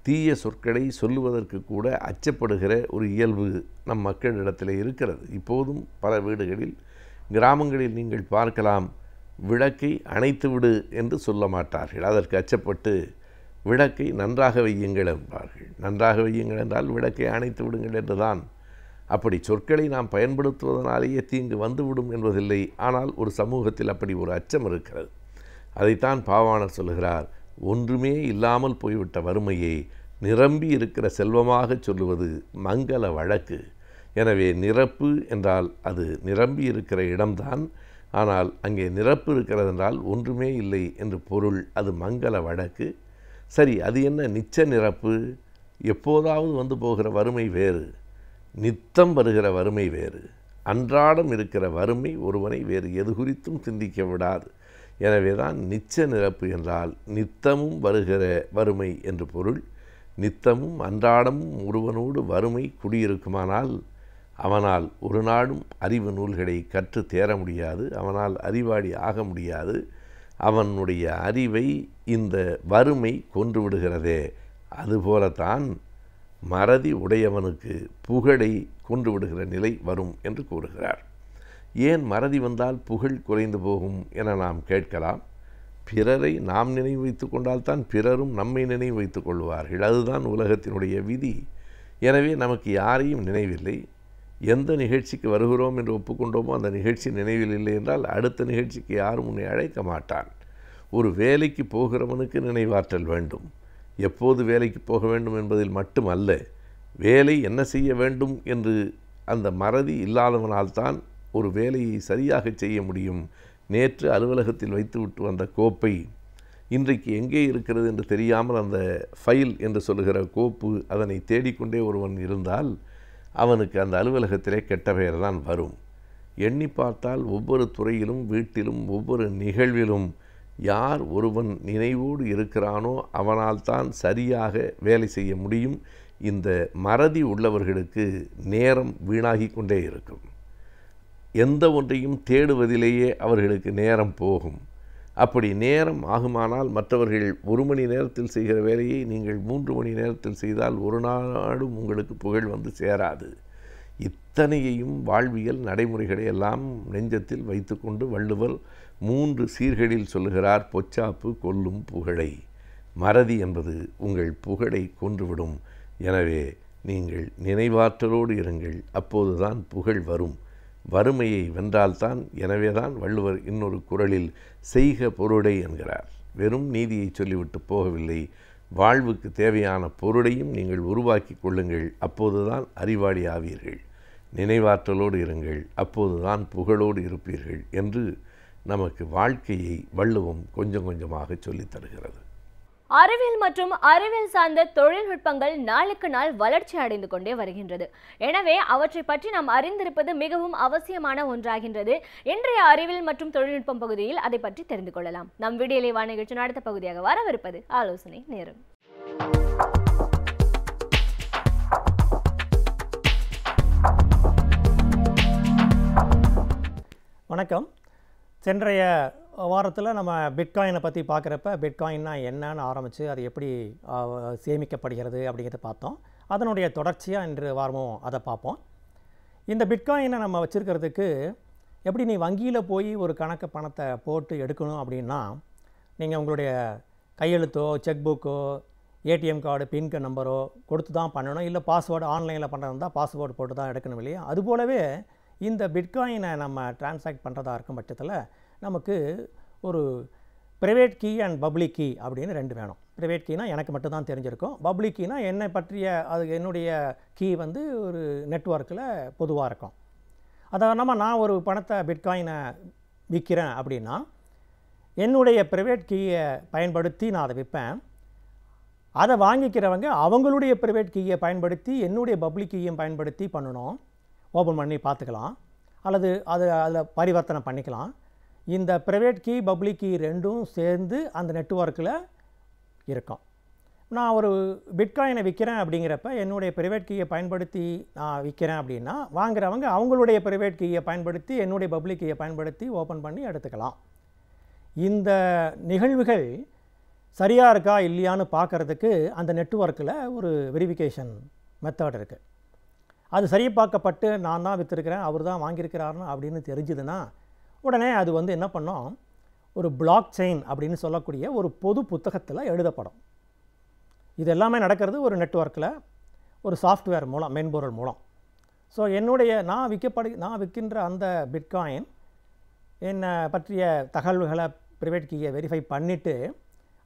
தீய சொற்களை சொல்லுவதற்கு கூட அச்சப்படுகிற ஒரு இயல்பு நம் மக்களிடத்தில் இருக்கிறது. இப்போதும் பல வீடுகளில், கிராமங்களில் நீங்கள் பார்க்கலாம், விளக்கை அணைத்து விடு என்று சொல்ல மாட்டார்கள். அதற்கு அச்சப்பட்டு விளக்கை நன்றாக வையுங்கள் என்பார்கள். நன்றாக வையுங்கள் என்றால் விளக்கை அணைத்து விடுங்கள் என்றுதான். அப்படி சொற்களை நாம் பயன்படுத்துவதனாலேயே தீங்கு வந்துவிடும் என்பதில்லை. ஆனால் ஒரு சமூகத்தில் அப்படி ஒரு அச்சம் இருக்கிறது. அதைத்தான் பாவாணர் சொல்லுகிறார், ஒன்றுமே இல்லாமல் போய்விட்ட வறுமையை நிரம்பி இருக்கிற செல்வமாக சொல்லுவது மங்கள வழக்கு. எனவே நிரப்பு என்றால் அது நிரம்பி இருக்கிற இடம்தான். ஆனால் அங்கே நிரப்பு இருக்கிறது என்றால் ஒன்றுமே இல்லை என்று பொருள். அது மங்கள வழக்கு. சரி, அது என்ன நிச்ச நிரப்பு? எப்போதாவது வந்து போகிற வறுமை வேறு, நித்தம் வருகிற வறுமை வேறு. அன்றாடம் இருக்கிற வறுமை ஒருவனை வேறு எது குறித்தும் சிந்திக்க விடாது. எனவே தான் நிச்ச நிரப்பு என்றால் நித்தமும் வருகிற வறுமை என்று பொருள். நித்தமும் அன்றாடமும் ஒருவனோடு வறுமை குடியிருக்குமானால் அவனால் ஒரு நாளும் அறிவு நூல்களை கற்று தேர முடியாது. அவனால் அறிவாளி ஆக முடியாது. அவனுடைய அறிவை இந்த வறுமை கொன்று விடுகிறதே. அதுபோலத்தான் மறதி உடையவனுக்கு புகழை கொன்று விடுகிற நிலை வரும் என்று கூறுகிறார். ஏன் மறதி வந்தால் புகழ் குறைந்து போகும் என நாம் கேட்கலாம். பிறரை நாம் நினைவு வைத்து கொண்டால்தான் பிறரும் நம்மை நினைவு வைத்துக் கொள்வார்கள். அதுதான் உலகத்தினுடைய விதி. எனவே நமக்கு யாரையும் நினைவில்லை. எந்த நிகழ்ச்சிக்கு வருகிறோம் என்று ஒப்புக்கொண்டோமோ அந்த நிகழ்ச்சி நினைவில் இல்லை என்றால் அடுத்த நிகழ்ச்சிக்கு யாரும் உன்னை அழைக்க மாட்டான். ஒரு வேலைக்கு போகிறவனுக்கு நினைவாற்றல் வேண்டும். எப்போது வேலைக்கு போக வேண்டும் என்பதில் மட்டுமல்ல, வேலை என்ன செய்ய வேண்டும் என்று அந்த மறதி இல்லாதவனால்தான் ஒரு வேலையை சரியாக செய்ய முடியும். நேற்று அலுவலகத்தில் வைத்துவிட்டு வந்த கோப்பை இன்றைக்கு எங்கே இருக்கிறது என்று தெரியாமல் அந்த ஃபைல் என்று சொல்லுகிற கோப்பு அதனை தேடிக்கொண்டே ஒருவன் இருந்தால் அவனுக்கு அந்த அலுவலகத்திலே கெட்ட பெயர் தான் வரும். எண்ணி பார்த்தால் ஒவ்வொரு துறையிலும், வீட்டிலும், ஒவ்வொரு நிகழ்விலும் யார் ஒருவன் நினைவோடு இருக்கிறானோ அவனால் தான் சரியாக வேலை செய்ய முடியும். இந்த மறதி உள்ளவர்களுக்கு நேரம் வீணாகி கொண்டே இருக்கும். எந்த ஒன்றையும் தேடுவதிலேயே அவர்களுக்கு நேரம் போகும். அப்படி நேரம் ஆகுமானால் மற்றவர்கள் 1 மணி நேரத்தில் செய்கிற வேலையை நீங்கள் 3 மணி நேரத்தில் செய்தால் ஒரு நாளும் உங்களுக்கு புகழ் வந்து சேராது. இத்தனையையும் வாழ்வியல் நடைமுறைகளை எல்லாம் நெஞ்சத்தில் வைத்துக்கொண்டு வள்ளுவர் 3 சீர்களில் சொல்லுகிறார். பொச்சாப்பு கொல்லும் புகழை. மறதி என்பது உங்கள் புகழை கொன்றுவிடும். எனவே நீங்கள் நினைவாற்றலோடு இருங்கள். அப்போதுதான் புகழ் வரும். வறுமையை வென்றால்தான். எனவேதான் வள்ளுவர் இன்னொரு குறளில் செய்க பொருளை என்கிறார். வெறும் நீதியை சொல்லிவிட்டு போகவில்லை. வாழ்வுக்கு தேவையான பொருளையும் நீங்கள் உருவாக்கி கொள்ளுங்கள். அப்போதுதான் அறிவாளி ஆவீர்கள். நினைவாற்றலோடு இருங்கள், அப்போதுதான் புகழோடு இருப்பீர்கள் என்று நமக்கு வாழ்க்கையை வள்ளுவம் கொஞ்சம் கொஞ்சமாக சொல்லித் தருகிறது. அறிவியல் மற்றும் அறிவியல் சார்ந்த தொழில்நுட்பங்கள் நாளுக்கு நாள் வளர்ச்சி அடைந்து கொண்டே வருகின்றது. எனவே அவற்றை பற்றி நாம் அறிந்திருப்பது மிகவும் அவசியமான ஒன்றாகின்றது. இன்றைய அறிவியல் மற்றும் தொழில்நுட்பம் பகுதியில் அதை பற்றி தெரிந்து கொள்ளலாம். நம் வீடியோலை வா நிகழ்ச்சியின் அடுத்த பகுதியாக வரவிருப்பது ஆலோசனை நேரம். வணக்கம். சென்றைய வாரத்தில் நம்ம பிட்காயினை பற்றி பார்க்குறப்ப பிட்காயின்னா என்னன்னு ஆரம்பித்து அது எப்படி சேமிக்கப்படுகிறது அப்படிங்கிறத பார்த்தோம். அதனுடைய தொடர்ச்சியாக இன்று வாரமும் அதை பார்ப்போம். இந்த பிட்காயினை நம்ம வச்சுருக்கிறதுக்கு எப்படி நீ வங்கியில் போய் ஒரு கணக்கு பணத்தை போட்டு எடுக்கணும் அப்படின்னா நீங்கள் உங்களுடைய கையெழுத்தோ செக் புக்கோ ஏடிஎம் கார்டு பின் நம்பரோ கொடுத்து தான் பண்ணணும். இல்லை பாஸ்வேர்டு ஆன்லைனில் பண்ணுறதா பாஸ்வேர்டு போட்டு தான் எடுக்கணும் இல்லையா? அதுபோலவே இந்த பிட்காயினை நம்ம டிரான்சாக்ட் பண்ணுறதா இருக்கும் பட்சத்தில் நமக்கு ஒரு private key and public key அப்படின்னு ரெண்டு வேணும். ப்ரைவேட் கீனா எனக்கு மட்டும்தான் தெரிஞ்சிருக்கும். பப்ளிக் கீனா என்னை பற்றிய அது என்னுடைய கீ வந்து ஒரு நெட்வொர்க்கில் பொதுவாக இருக்கும். அதாவது நான் ஒரு பணத்தை பிட்காயினை விற்கிறேன் அப்படின்னா என்னுடைய ப்ரைவேட் கீயை பயன்படுத்தி நான் அதை விற்பேன். அதை வாங்கிக்கிறவங்க அவங்களுடைய ப்ரைவேட் கீயை பயன்படுத்தி என்னுடைய பப்ளிக் கீயையும் பயன்படுத்தி பண்ணணும். ஓப்பன் பண்ணி பார்த்துக்கலாம் அல்லது அதில் பரிவர்த்தனை பண்ணிக்கலாம். இந்த ப்ரைவேட் கீ பப்ளிக் கீ ரெண்டும் சேர்ந்து அந்த நெட்வொர்க்கில் இருக்கும். நான் ஒரு பிட்காயினை விற்கிறேன் அப்படிங்கிறப்ப என்னுடைய ப்ரைவேட் கீயை பயன்படுத்தி நான் விற்கிறேன் அப்படின்னா வாங்குறவங்க அவங்களுடைய ப்ரைவேட் கீயை பயன்படுத்தி என்னுடைய பப்ளிக் கீயை பயன்படுத்தி ஓப்பன் பண்ணி எடுத்துக்கலாம். இந்த நிகழ்வுகள் சரியாக இருக்கா இல்லையான்னு பார்க்குறதுக்கு அந்த நெட்வொர்க்கில் ஒரு வெரிஃபிகேஷன் மெத்தட் இருக்குது. அது சரி பார்க்கப்பட்டு நான் தான் விற்றுருக்கிறேன் அவர் தான் வாங்கியிருக்கிறாருன்னு அப்படின்னு தெரிஞ்சுதுன்னா உடனே அது வந்து என்ன பண்ணோம், ஒரு பிளாக் செயின் அப்படின்னு சொல்லக்கூடிய ஒரு பொது புத்தகத்தில் எழுதப்படும். இது எல்லாமே நடக்கிறது ஒரு நெட்வொர்க்கில் ஒரு சாஃப்ட்வேர் மூலம், மென்பொருள் மூலம். ஸோ நான் விற்கின்ற அந்த பிட்காயின் என்னை பற்றிய தகவல்களை ப்ரைவேட் கீயை வெரிஃபை பண்ணிவிட்டு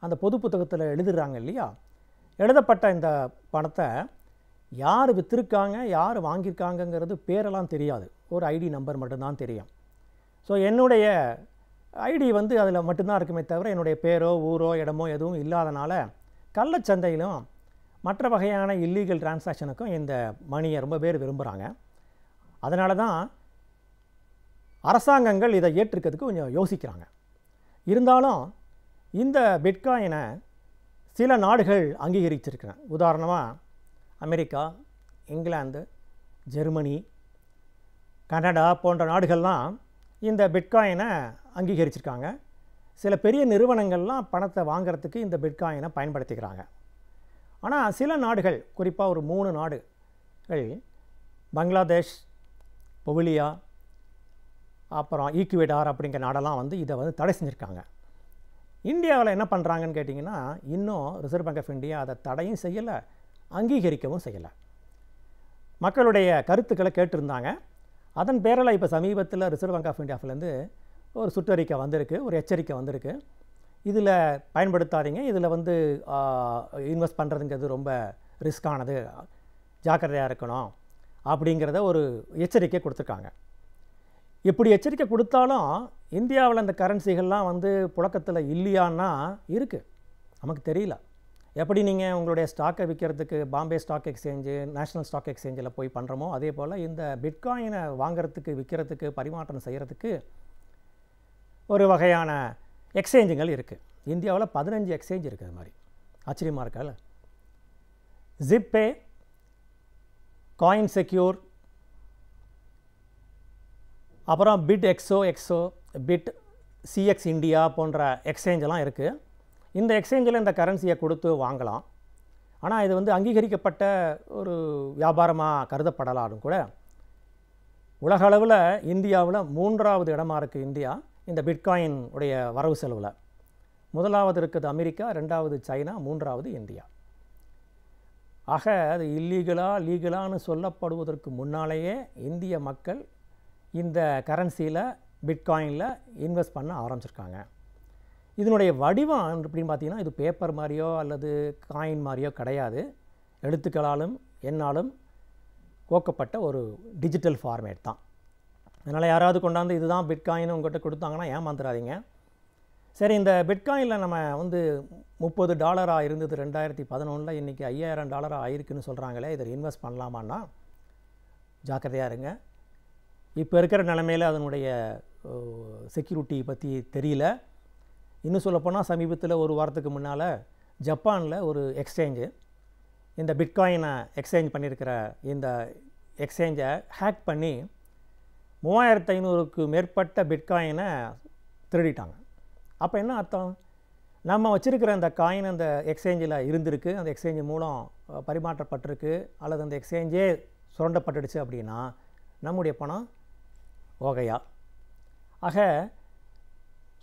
அந்த பொது புத்தகத்தில் எழுதுறாங்க இல்லையா? எழுதப்பட்ட இந்த பணத்தை யார் விற்றுருக்காங்க யார் வாங்கியிருக்காங்கங்கிறது பேரெல்லாம் தெரியாது, ஒரு ஐடி நம்பர் மட்டும்தான் தெரியும். ஸோ என்னுடைய ஐடி வந்து அதில் மட்டும்தான் இருக்குமே தவிர என்னுடைய பேரோ ஊரோ இடமோ எதுவும் இல்லாதனால கள்ளச்சந்தையிலும் மற்ற வகையான இல்லீகல் டிரான்சாக்ஷனுக்கும் இந்த மணியை ரொம்ப பேர் விரும்புகிறாங்க. அதனால தான் அரசாங்கங்கள் இதை ஏற்றுக்கிறதுக்கு கொஞ்சம் யோசிக்கிறாங்க. இருந்தாலும் இந்த பிட்காயினை சில நாடுகள் அங்கீகரிச்சிருக்கிறேன். உதாரணமாக அமெரிக்கா, இங்கிலாந்து, ஜெர்மனி, கனடா போன்ற நாடுகள்லாம் இந்த பிட்காயினை அங்கீகரிச்சிருக்காங்க. சில பெரிய நிறுவனங்கள்லாம் பணத்தை வாங்கிறதுக்கு இந்த பிட்காயினை பயன்படுத்திக்கிறாங்க. ஆனால் சில நாடுகள், குறிப்பாக ஒரு 3 நாடுகள், பங்களாதேஷ், பொவிலியா, அப்புறம் ஈக்குவேடார் அப்படிங்கிற நாடெல்லாம் வந்து இதை வந்து தடை செஞ்சுருக்காங்க. இந்தியாவில் என்ன பண்ணுறாங்கன்னு கேட்டிங்கன்னா இன்னும் ரிசர்வ் பேங்க் ஆஃப் இந்தியா அதை தடையும் செய்யலை, அங்கீகரிக்கவும் செய்யலை. மக்களுடைய கருத்துக்களை கேட்டிருந்தாங்க. அதன் பேரில் இப்போ சமீபத்தில் ரிசர்வ் பேங்க் ஆஃப் இந்தியாவிலேருந்து ஒரு சுற்றறிக்கை வந்திருக்கு, ஒரு எச்சரிக்கை வந்திருக்கு. இதில் பயன்படுத்தாதீங்க, இதில் வந்து இன்வெஸ்ட் பண்ணுறதுங்கிறது ரொம்ப ரிஸ்கானது, ஜாக்கிரதையாக இருக்கணும் அப்படிங்கிறத ஒரு எச்சரிக்கை கொடுத்துருக்காங்க. இப்படி எச்சரிக்கை கொடுத்தாலும் இந்தியாவில் அந்த கரன்சிகள்லாம் வந்து புழக்கத்தில் இல்லையான்னா இருக்குது, நமக்கு தெரியல. எப்படி நீங்கள் உங்களுடைய ஸ்டாக்கை விற்கிறதுக்கு Bombay stock exchange, national stock எக்ஸ்சேஞ்சில் போய் பண்ணுறோமோ அதே போல் இந்த பிட்காயினை வாங்கிறதுக்கு விற்கிறதுக்கு பரிமாற்றம் செய்கிறதுக்கு ஒரு வகையான எக்ஸ்சேஞ்சுகள் இருக்குது. இந்தியாவில் 15 எக்ஸ்சேஞ்ச் இருக்குது. அது மாதிரி ஆச்சரியமாக இருக்கல. ஜிப்பே, காயின் செக்யூர், அப்புறம் bit Exo, bit CX India போன்ற எக்ஸ்சேஞ்செல்லாம் இருக்குது. இந்த எக்ஸ்சேஞ்சில் இந்த கரன்சியை கொடுத்து வாங்கலாம். ஆனால் இது வந்து அங்கீகரிக்கப்பட்ட ஒரு வியாபாரமாக கருதப்படலாலும் கூட உலக அளவில் இந்தியாவில் 3வது இடமா இருக்குது இந்தியா இந்த பிட்காயின் உடைய வரவு செலவில். 1வது இருக்குது அமெரிக்கா, 2வது சைனா, 3வது இந்தியா. ஆக அது லீகலான்னு சொல்லப்படுவதற்கு முன்னாலேயே இந்திய மக்கள் இந்த கரன்சியில் பிட்காயினில் இன்வெஸ்ட் பண்ண ஆரம்பிச்சிருக்காங்க. இதனுடைய வடிவம் அப்படின்னு பார்த்தீங்கன்னா இது பேப்பர் மாதிரியோ அல்லது காயின் மாதிரியோ கிடையாது. எழுத்துக்களாலும் எண்ணாலும் கோக்கப்பட்ட ஒரு டிஜிட்டல் ஃபார்மேட் தான். அதனால் யாராவது கொண்டாந்து இதுதான் பிட்காயின் உங்கள்கிட்ட கொடுத்தாங்கன்னா ஏமாந்துடாதீங்க. சரி, இந்த பிட்காயினில் நம்ம வந்து $30 இருந்தது 2011, இன்றைக்கி $5000 ஆயிருக்குன்னு சொல்கிறாங்களே, இதில் இன்வெஸ்ட் பண்ணலாமான்னா ஜாக்கிரதையாக இருங்க. இப்போ இருக்கிற நிலைமையில் அதனுடைய செக்யூரிட்டி பற்றி தெரியல. இன்னும் சொல்லப்போனால் சமீபத்தில் ஒரு வாரத்துக்கு முன்னால் ஜப்பானில் ஒரு எக்ஸ்சேஞ்சு இந்த பிட்காயினை எக்ஸ்சேஞ்ச் பண்ணியிருக்கிற இந்த எக்ஸ்சேஞ்சை ஹேக் பண்ணி 3500க்கு மேற்பட்ட பிட்காயினை திருடிட்டாங்க. அப்போ என்ன அர்த்தம்? நம்ம வச்சுருக்கிற அந்த காயின் அந்த எக்ஸ்சேஞ்சில் இருந்திருக்கு, அந்த எக்ஸ்சேஞ்சு மூலம் பரிமாற்றப்பட்டிருக்கு, அல்லது அந்த எக்ஸ்சேஞ்சே சுரண்டப்பட்டுடுச்சு அப்படின்னா நம்முடைய பணம் ஓகையா. ஆக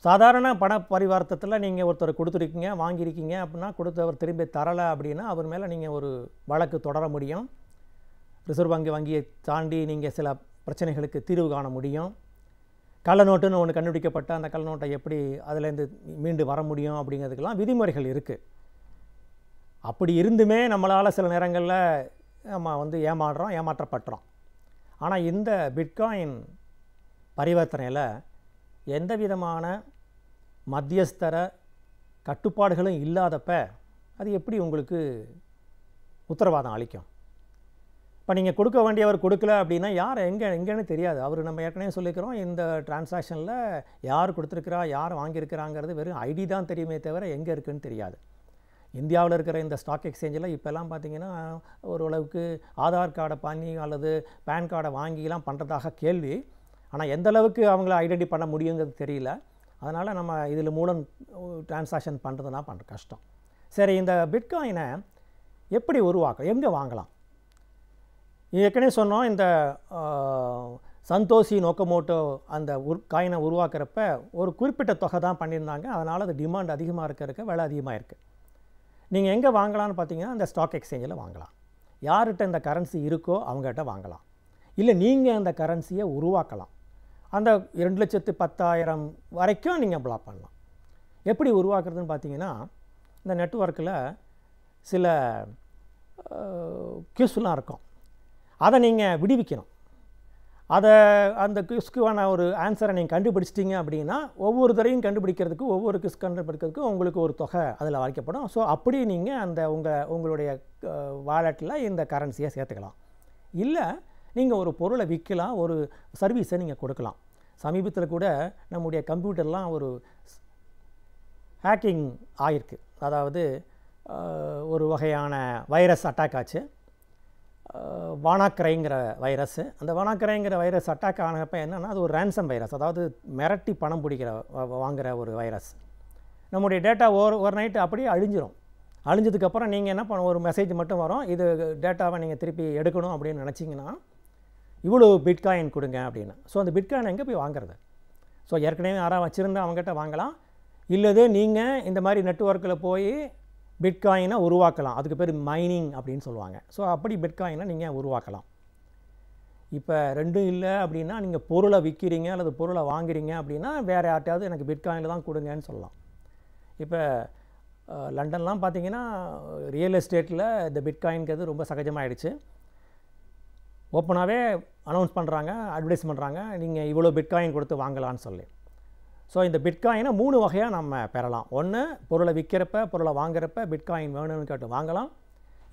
சாதாரண பண பரிவர்த்தத்தில் நீங்கள் ஒருத்தர் கொடுத்துருக்கீங்க, வாங்கியிருக்கீங்க அப்படின்னா, கொடுத்தவர் திரும்பி தரலை அப்படின்னா அவர் மேலே நீங்கள் ஒரு வழக்கு தொடர முடியும். ரிசர்வ் வங்கியை தாண்டி நீங்கள் சில பிரச்சனைகளுக்கு தீர்வு காண முடியும். கள்ள நோட்டுன்னு ஒன்று கண்டுபிடிக்கப்பட்ட அந்த கள்ள நோட்டை எப்படி அதிலேருந்து மீண்டு வர முடியும் அப்படிங்கிறதுக்கெல்லாம் விதிமுறைகள் இருக்குது. அப்படி இருந்துமே நம்மளால் சில நேரங்களில் நம்ம வந்து ஏமாற்றப்படுறோம். ஆனால் இந்த பிட்காயின் பரிவர்த்தனையில் எந்த விதமான மத்தியஸ்தர கட்டுப்பாடுகளும் இல்லாதப்ப அது எப்படி உங்களுக்கு உத்தரவாதம் அளிக்கும்? இப்போ நீங்கள் கொடுக்க வேண்டியவர் கொடுக்கல அப்படின்னா யார் எங்கேன்னு தெரியாது. அவர் நம்ம ஏற்கனவே சொல்லிக்கிறோம், இந்த டிரான்சாக்ஷனில் யார் கொடுத்துருக்கிறா, யார் வாங்கியிருக்கிறாங்கிறது வெறும் ஐடி தான் தெரியுமே தவிர எங்கே இருக்குதுன்னு தெரியாது. இந்தியாவில் இருக்கிற இந்த ஸ்டாக் எக்ஸ்சேஞ்சில் இப்போல்லாம் பார்த்திங்கன்னா ஓரளவுக்கு ஆதார் கார்டை பண்ணி அல்லது பேன் கார்டை வாங்கிலாம் பண்ணுறதாக கேள்வி. ஆனால் எந்த அளவுக்கு அவங்கள ஐடென்டி பண்ண முடியுங்கிறது தெரியல. அதனால் நம்ம இதில் மூலம் டிரான்சாக்ஷன் பண்ணுறதுனா கஷ்டம். சரி, இந்த பிட்காயினை எப்படி எங்கே வாங்கலாம்? ஏற்கனவே சொன்னோம், இந்த சந்தோஷி நோக்கமோட்டோ அந்த காயினை உருவாக்குறப்ப ஒரு குறிப்பிட்ட தொகை தான் பண்ணியிருந்தாங்க. அதனால் அது டிமாண்ட் அதிகமாக இருக்க விலை அதிகமாக இருக்குது. நீங்கள் எங்கே வாங்கலான்னு பார்த்தீங்கன்னா அந்த ஸ்டாக் எக்ஸ்சேஞ்சில் வாங்கலாம். யார்கிட்ட இந்த கரன்சி இருக்கோ அவங்ககிட்ட வாங்கலாம். இல்லை நீங்கள் அந்த கரன்சியை உருவாக்கலாம். அந்த 2,10,000 வரைக்கும் நீங்கள் பிளாக் பண்ணலாம். எப்படி உருவாக்குறதுன்னு பார்த்தீங்கன்னா, இந்த நெட்வொர்க்கில் சில கியூஸ்லாம் இருக்கும். அதை நீங்கள் விடுவிக்கணும். அந்த கியூஸ்க்குவான ஒரு ஆன்சரை நீங்கள் கண்டுபிடிச்சிட்டிங்க அப்படின்னா ஒவ்வொரு தடையும் கண்டுபிடிக்கிறதுக்கு ஒவ்வொரு கியூஸ் கண்டுபிடிக்கிறதுக்கு உங்களுக்கு ஒரு தொகை அதில் வைக்கப்படும். ஸோ அப்படி நீங்கள் அந்த உங்களுடைய வாலெட்டில் இந்த கரன்சியை சேர்த்துக்கலாம். இல்லை நீங்கள் ஒரு பொருளை விற்கலாம், ஒரு சர்வீஸை நீங்கள் கொடுக்கலாம். சமீபத்தில் கூட நம்முடைய கம்ப்யூட்டர்லாம் ஒரு ஹேக்கிங் ஆகிருக்கு. அதாவது ஒரு வகையான வைரஸ் அட்டாக் ஆச்சு, வானாக்கிரைங்கிற வைரஸ். அந்த வானாக்கிரைங்கிற வைரஸ் அட்டாக் ஆனப்போ என்னென்னா அது ஒரு ரேன்சம் வைரஸ், அதாவது மிரட்டி பணம் வாங்குகிற ஒரு வைரஸ். நம்முடைய டேட்டா ஒரு நைட்டு அப்படியே அழிஞ்சிரும். அழிஞ்சதுக்கப்புறம் நீங்கள் என்ன பண்ண, ஒரு மெசேஜ் மட்டும் வரும், இது டேட்டாவை நீங்கள் திருப்பி எடுக்கணும் அப்படின்னு நினச்சிங்கன்னா இவ்வளோ பிட்காயின் கொடுங்க அப்படின்னு. ஸோ அந்த பிட்காயின் எங்கே போய் வாங்குறது? ஸோ ஏற்கனவே யாராவது வச்சுருந்தா அவங்ககிட்ட வாங்கலாம். இல்லது நீங்கள் இந்த மாதிரி நெட்வொர்க்கில் போய் பிட்காயினை உருவாக்கலாம். அதுக்கு பேர் மைனிங் அப்படின்னு சொல்லுவாங்க. ஸோ அப்படி பிட்காயினை நீங்கள் உருவாக்கலாம். இப்போ ரெண்டும் இல்லை அப்படின்னா நீங்கள் பொருளை விற்கிறீங்க அல்லது பொருளை வாங்குறீங்க அப்படின்னா வேறு யார்ட்டையாவது எனக்கு பிட்காயினில் தான் கொடுங்கன்னு சொல்லலாம். இப்போ லண்டன்லாம் பார்த்திங்கன்னா ரியல் எஸ்டேட்டில் இந்த பிட்காயின்கிறது ரொம்ப சகஜமாகிடுச்சு. ஓப்பனாகவே அனௌன்ஸ் பண்ணுறாங்க, அட்வர்டைஸ் பண்ணுறாங்க, நீங்கள் இவ்வளோ பிட்காயின் கொடுத்து வாங்கலான்னு சொல்லி. ஸோ இந்த பிட்காயினை 3 வகையாக நம்ம பெறலாம். ஒன்று, பொருளை விற்கிறப்ப பொருளை வாங்குறப்ப பிட்காயின் வேணும்னு கேட்டு வாங்கலாம்.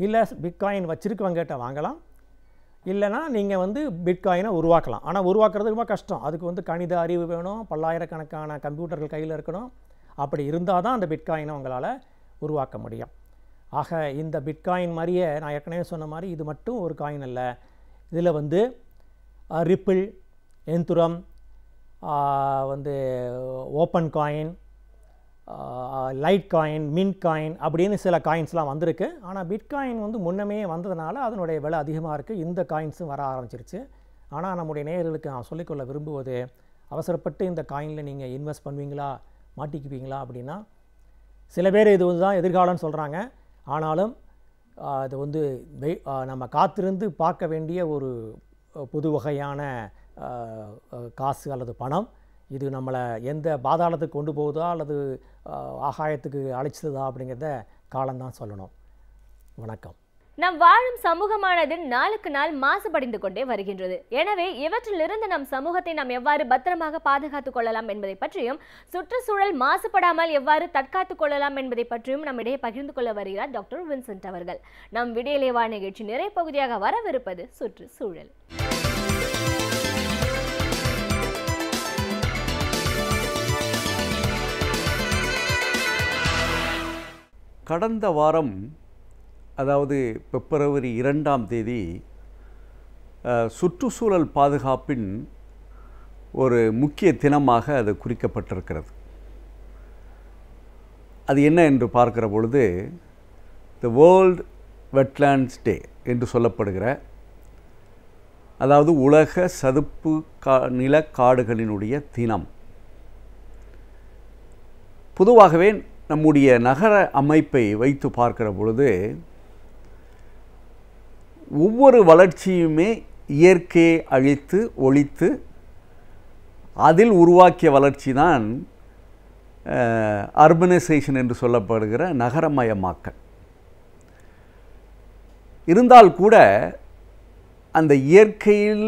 இல்லை பிட்காயின் வச்சுருக்கவங்ககிட்ட வாங்கலாம். இல்லைனா நீங்கள் வந்து பிட்காயினை உருவாக்கலாம். ஆனால் உருவாக்குறது ரொம்ப கஷ்டம். அதுக்கு கணித அறிவு வேணும், பல்லாயிரக்கணக்கான கம்ப்யூட்டர்கள் கையில் இருக்கணும். அப்படி இருந்தால் தான் அந்த பிட்காயினை உங்களால் உருவாக்க முடியும். ஆக இந்த பிட்காயின் மாதிரியே நான் ஏற்கனவே சொன்ன மாதிரி இது மட்டும் ஒரு காயின் அல்ல. இதில் Ripple, Ethereum, open coin, light coin, mint coin அப்படின்னு சில காயின்ஸ்லாம் வந்திருக்கு. ஆனால் பிட்காயின் முன்னமே வந்ததுனால அதனுடைய விலை அதிகமாக இருக்குது. இந்த காயின்ஸும் வர ஆரம்பிச்சிருச்சு. ஆனால் நம்முடைய நேயர்களுக்கு நான் சொல்லிக்கொள்ள விரும்புவது, அவசரப்பட்டு இந்த காயினில் நீங்கள் இன்வெஸ்ட் பண்ணுவீங்களா, மாட்டிக்குவீங்களா அப்படின்னா, சில பேர் இது தான் எதிர்காலம்னு சொல்கிறாங்க. ஆனாலும் அது நம்ம காத்திருந்து பார்க்க வேண்டிய ஒரு புது வகையான காசு அல்லது பணம். இது நம்மளை எந்த பாதாளத்துக்கு கொண்டு போகுதா அல்லது ஆகாயத்துக்கு அழைச்சதா அப்படிங்கிறத காலம்தான் சொல்லணும். வணக்கம். நம் வாழும் சமூகமானது நாளுக்கு நாள் மாசுபடிந்து கொண்டே வருகின்றது. எனவே இவற்றிலிருந்து நம் சமூகத்தை நாம் எவ்வாறு பத்திரமாக பாதுகாத்துக் கொள்ளலாம் என்பதை பற்றியும், சுற்றுச்சூழல் மாசுபடாமல் எவ்வாறு தற்காத்துக் கொள்ளலாம் என்பதை பற்றியும் நம்மிடையே பகிர்ந்து கொள்ள வருகிறார் டாக்டர் வின்சென்ட் அவர்கள். நம் விடியலேவா நிகழ்ச்சி நிறைய பகுதியாக வரவிருப்பது சுற்றுச்சூழல். கடந்த வாரம், அதாவது பிப்ரவரி 2ஆம் தேதி, சுற்றுச்சூழல் பாதுகாப்பின் ஒரு முக்கிய தினமாக அது குறிக்கப்பட்டிருக்கிறது. அது என்ன என்று பார்க்கிற பொழுது தி வேர்ல்ட் வெட்லாண்ட்ஸ் டே என்று சொல்லப்படுகிற, அதாவது உலக சதுப்பு நிலக்காடுகளினுடைய தினம். பொதுவாகவே நம்முடைய நகர அமைப்பை வைத்து பார்க்கிற பொழுது ஒவ்வொரு வளர்ச்சியுமே இயற்கையை அழித்து ஒழித்து அதில் உருவாக்கிய வளர்ச்சி தான் அர்பனைசேஷன் என்று சொல்லப்படுகிற நகரமயமாக்கல். இருந்தால் கூட அந்த இயற்கையில்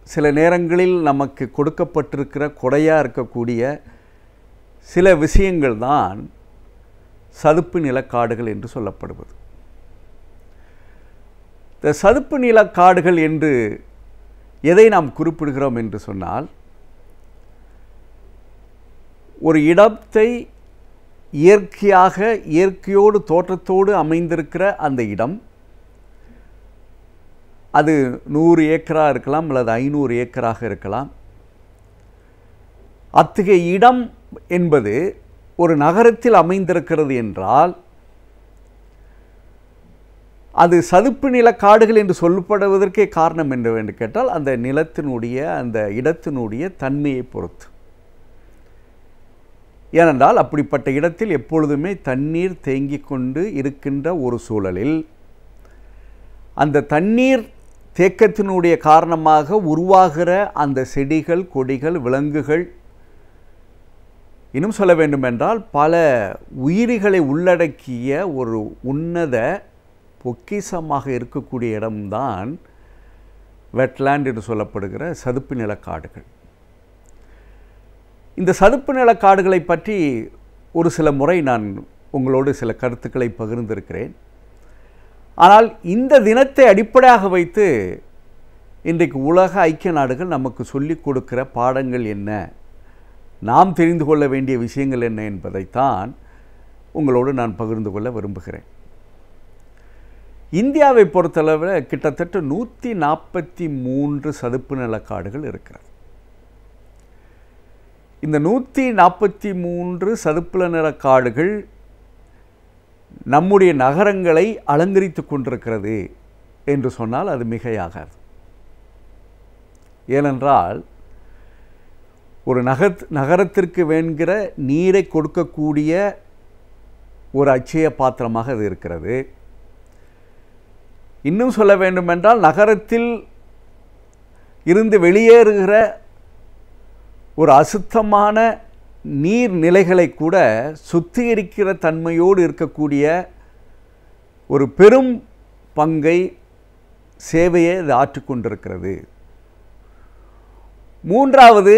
சில நேரங்களில் நமக்கு கொடுக்கப்பட்டிருக்கிற கொடையாக இருக்கக்கூடிய சில விஷயங்கள் தான் சதுப்பு நிலக்காடுகள் என்று சொல்லப்படுவது. இந்த சதுப்பு நிலக்காடுகள் என்று எதை நாம் குறிப்பிடுகிறோம் என்று சொன்னால், ஒரு இடத்தை இயற்கையோடு தோற்றத்தோடு அமைந்திருக்கிற அந்த இடம், அது 100 ஏக்கராக இருக்கலாம் அல்லது 500 ஏக்கராக இருக்கலாம். அத்தகைய இடம் என்பது ஒரு நகரத்தில் அமைந்திருக்கிறது என்றால் அது சதுப்பு நிலக்காடுகள் என்று சொல்லப்படுவதற்கே காரணம் என்று கேட்டால் அந்த நிலத்தினுடைய அந்த இடத்தினுடைய தன்மையை பொறுத்து. ஏனென்றால் அப்படிப்பட்ட இடத்தில் எப்பொழுதுமே தண்ணீர் தேங்கிக் கொண்டு இருக்கின்ற ஒரு சூழலில் அந்த தண்ணீர் தேக்கத்தினுடைய காரணமாக உருவாகிற அந்த செடிகள், கொடிகள், விலங்குகள், இன்னும் சொல்ல வேண்டுமென்றால் பல உயிரிகளை உள்ளடக்கிய ஒரு உன்னத பொக்கிஷமாக இருக்கக்கூடிய இடம்தான் வெட்லேண்ட் என்று சொல்லப்படுகிற சதுப்பு நிலக்காடுகள். இந்த சதுப்பு நிலக்காடுகளை பற்றி ஒரு சில முறை நான் உங்களோடு சில கருத்துக்களை பகிர்ந்திருக்கிறேன். ஆனால் இந்த தினத்தை அடிப்படையாக வைத்து இன்றைக்கு உலக ஐக்கிய நாடுகள் நமக்கு சொல்லிக் கொடுக்கிற பாடங்கள் என்ன, நாம் தெரிந்து கொள்ள வேண்டிய விஷயங்கள் என்ன என்பதைத்தான் உங்களோடு நான் பகிர்ந்து கொள்ள விரும்புகிறேன். இந்தியாவை பொறுத்தளவில் கிட்டத்தட்ட 143 சதுப்பு நிலக்காடுகள் இருக்கிறது. இந்த 143 சதுப்பு நிலக்காடுகள் நம்முடைய நகரங்களை அலங்கரித்து கொண்டிருக்கிறது என்று சொன்னால் அது மிகையாகாது. ஏனென்றால் ஒரு நகரத்திற்கு வேண்கிற நீரை கொடுக்கக்கூடிய ஒரு அட்சய பாத்திரமாக அது இருக்கிறது. இன்னும் சொல்ல வேண்டுமென்றால் நகரத்தில் இருந்து வெளியேறுகிற ஒரு அசுத்தமான நீர்நிலைகளை கூட சுத்திகரிக்கிற தன்மையோடு இருக்கக்கூடிய ஒரு பெரும் பங்கை, சேவையை அது ஆற்றிக்கொண்டிருக்கிறது. மூன்றாவது,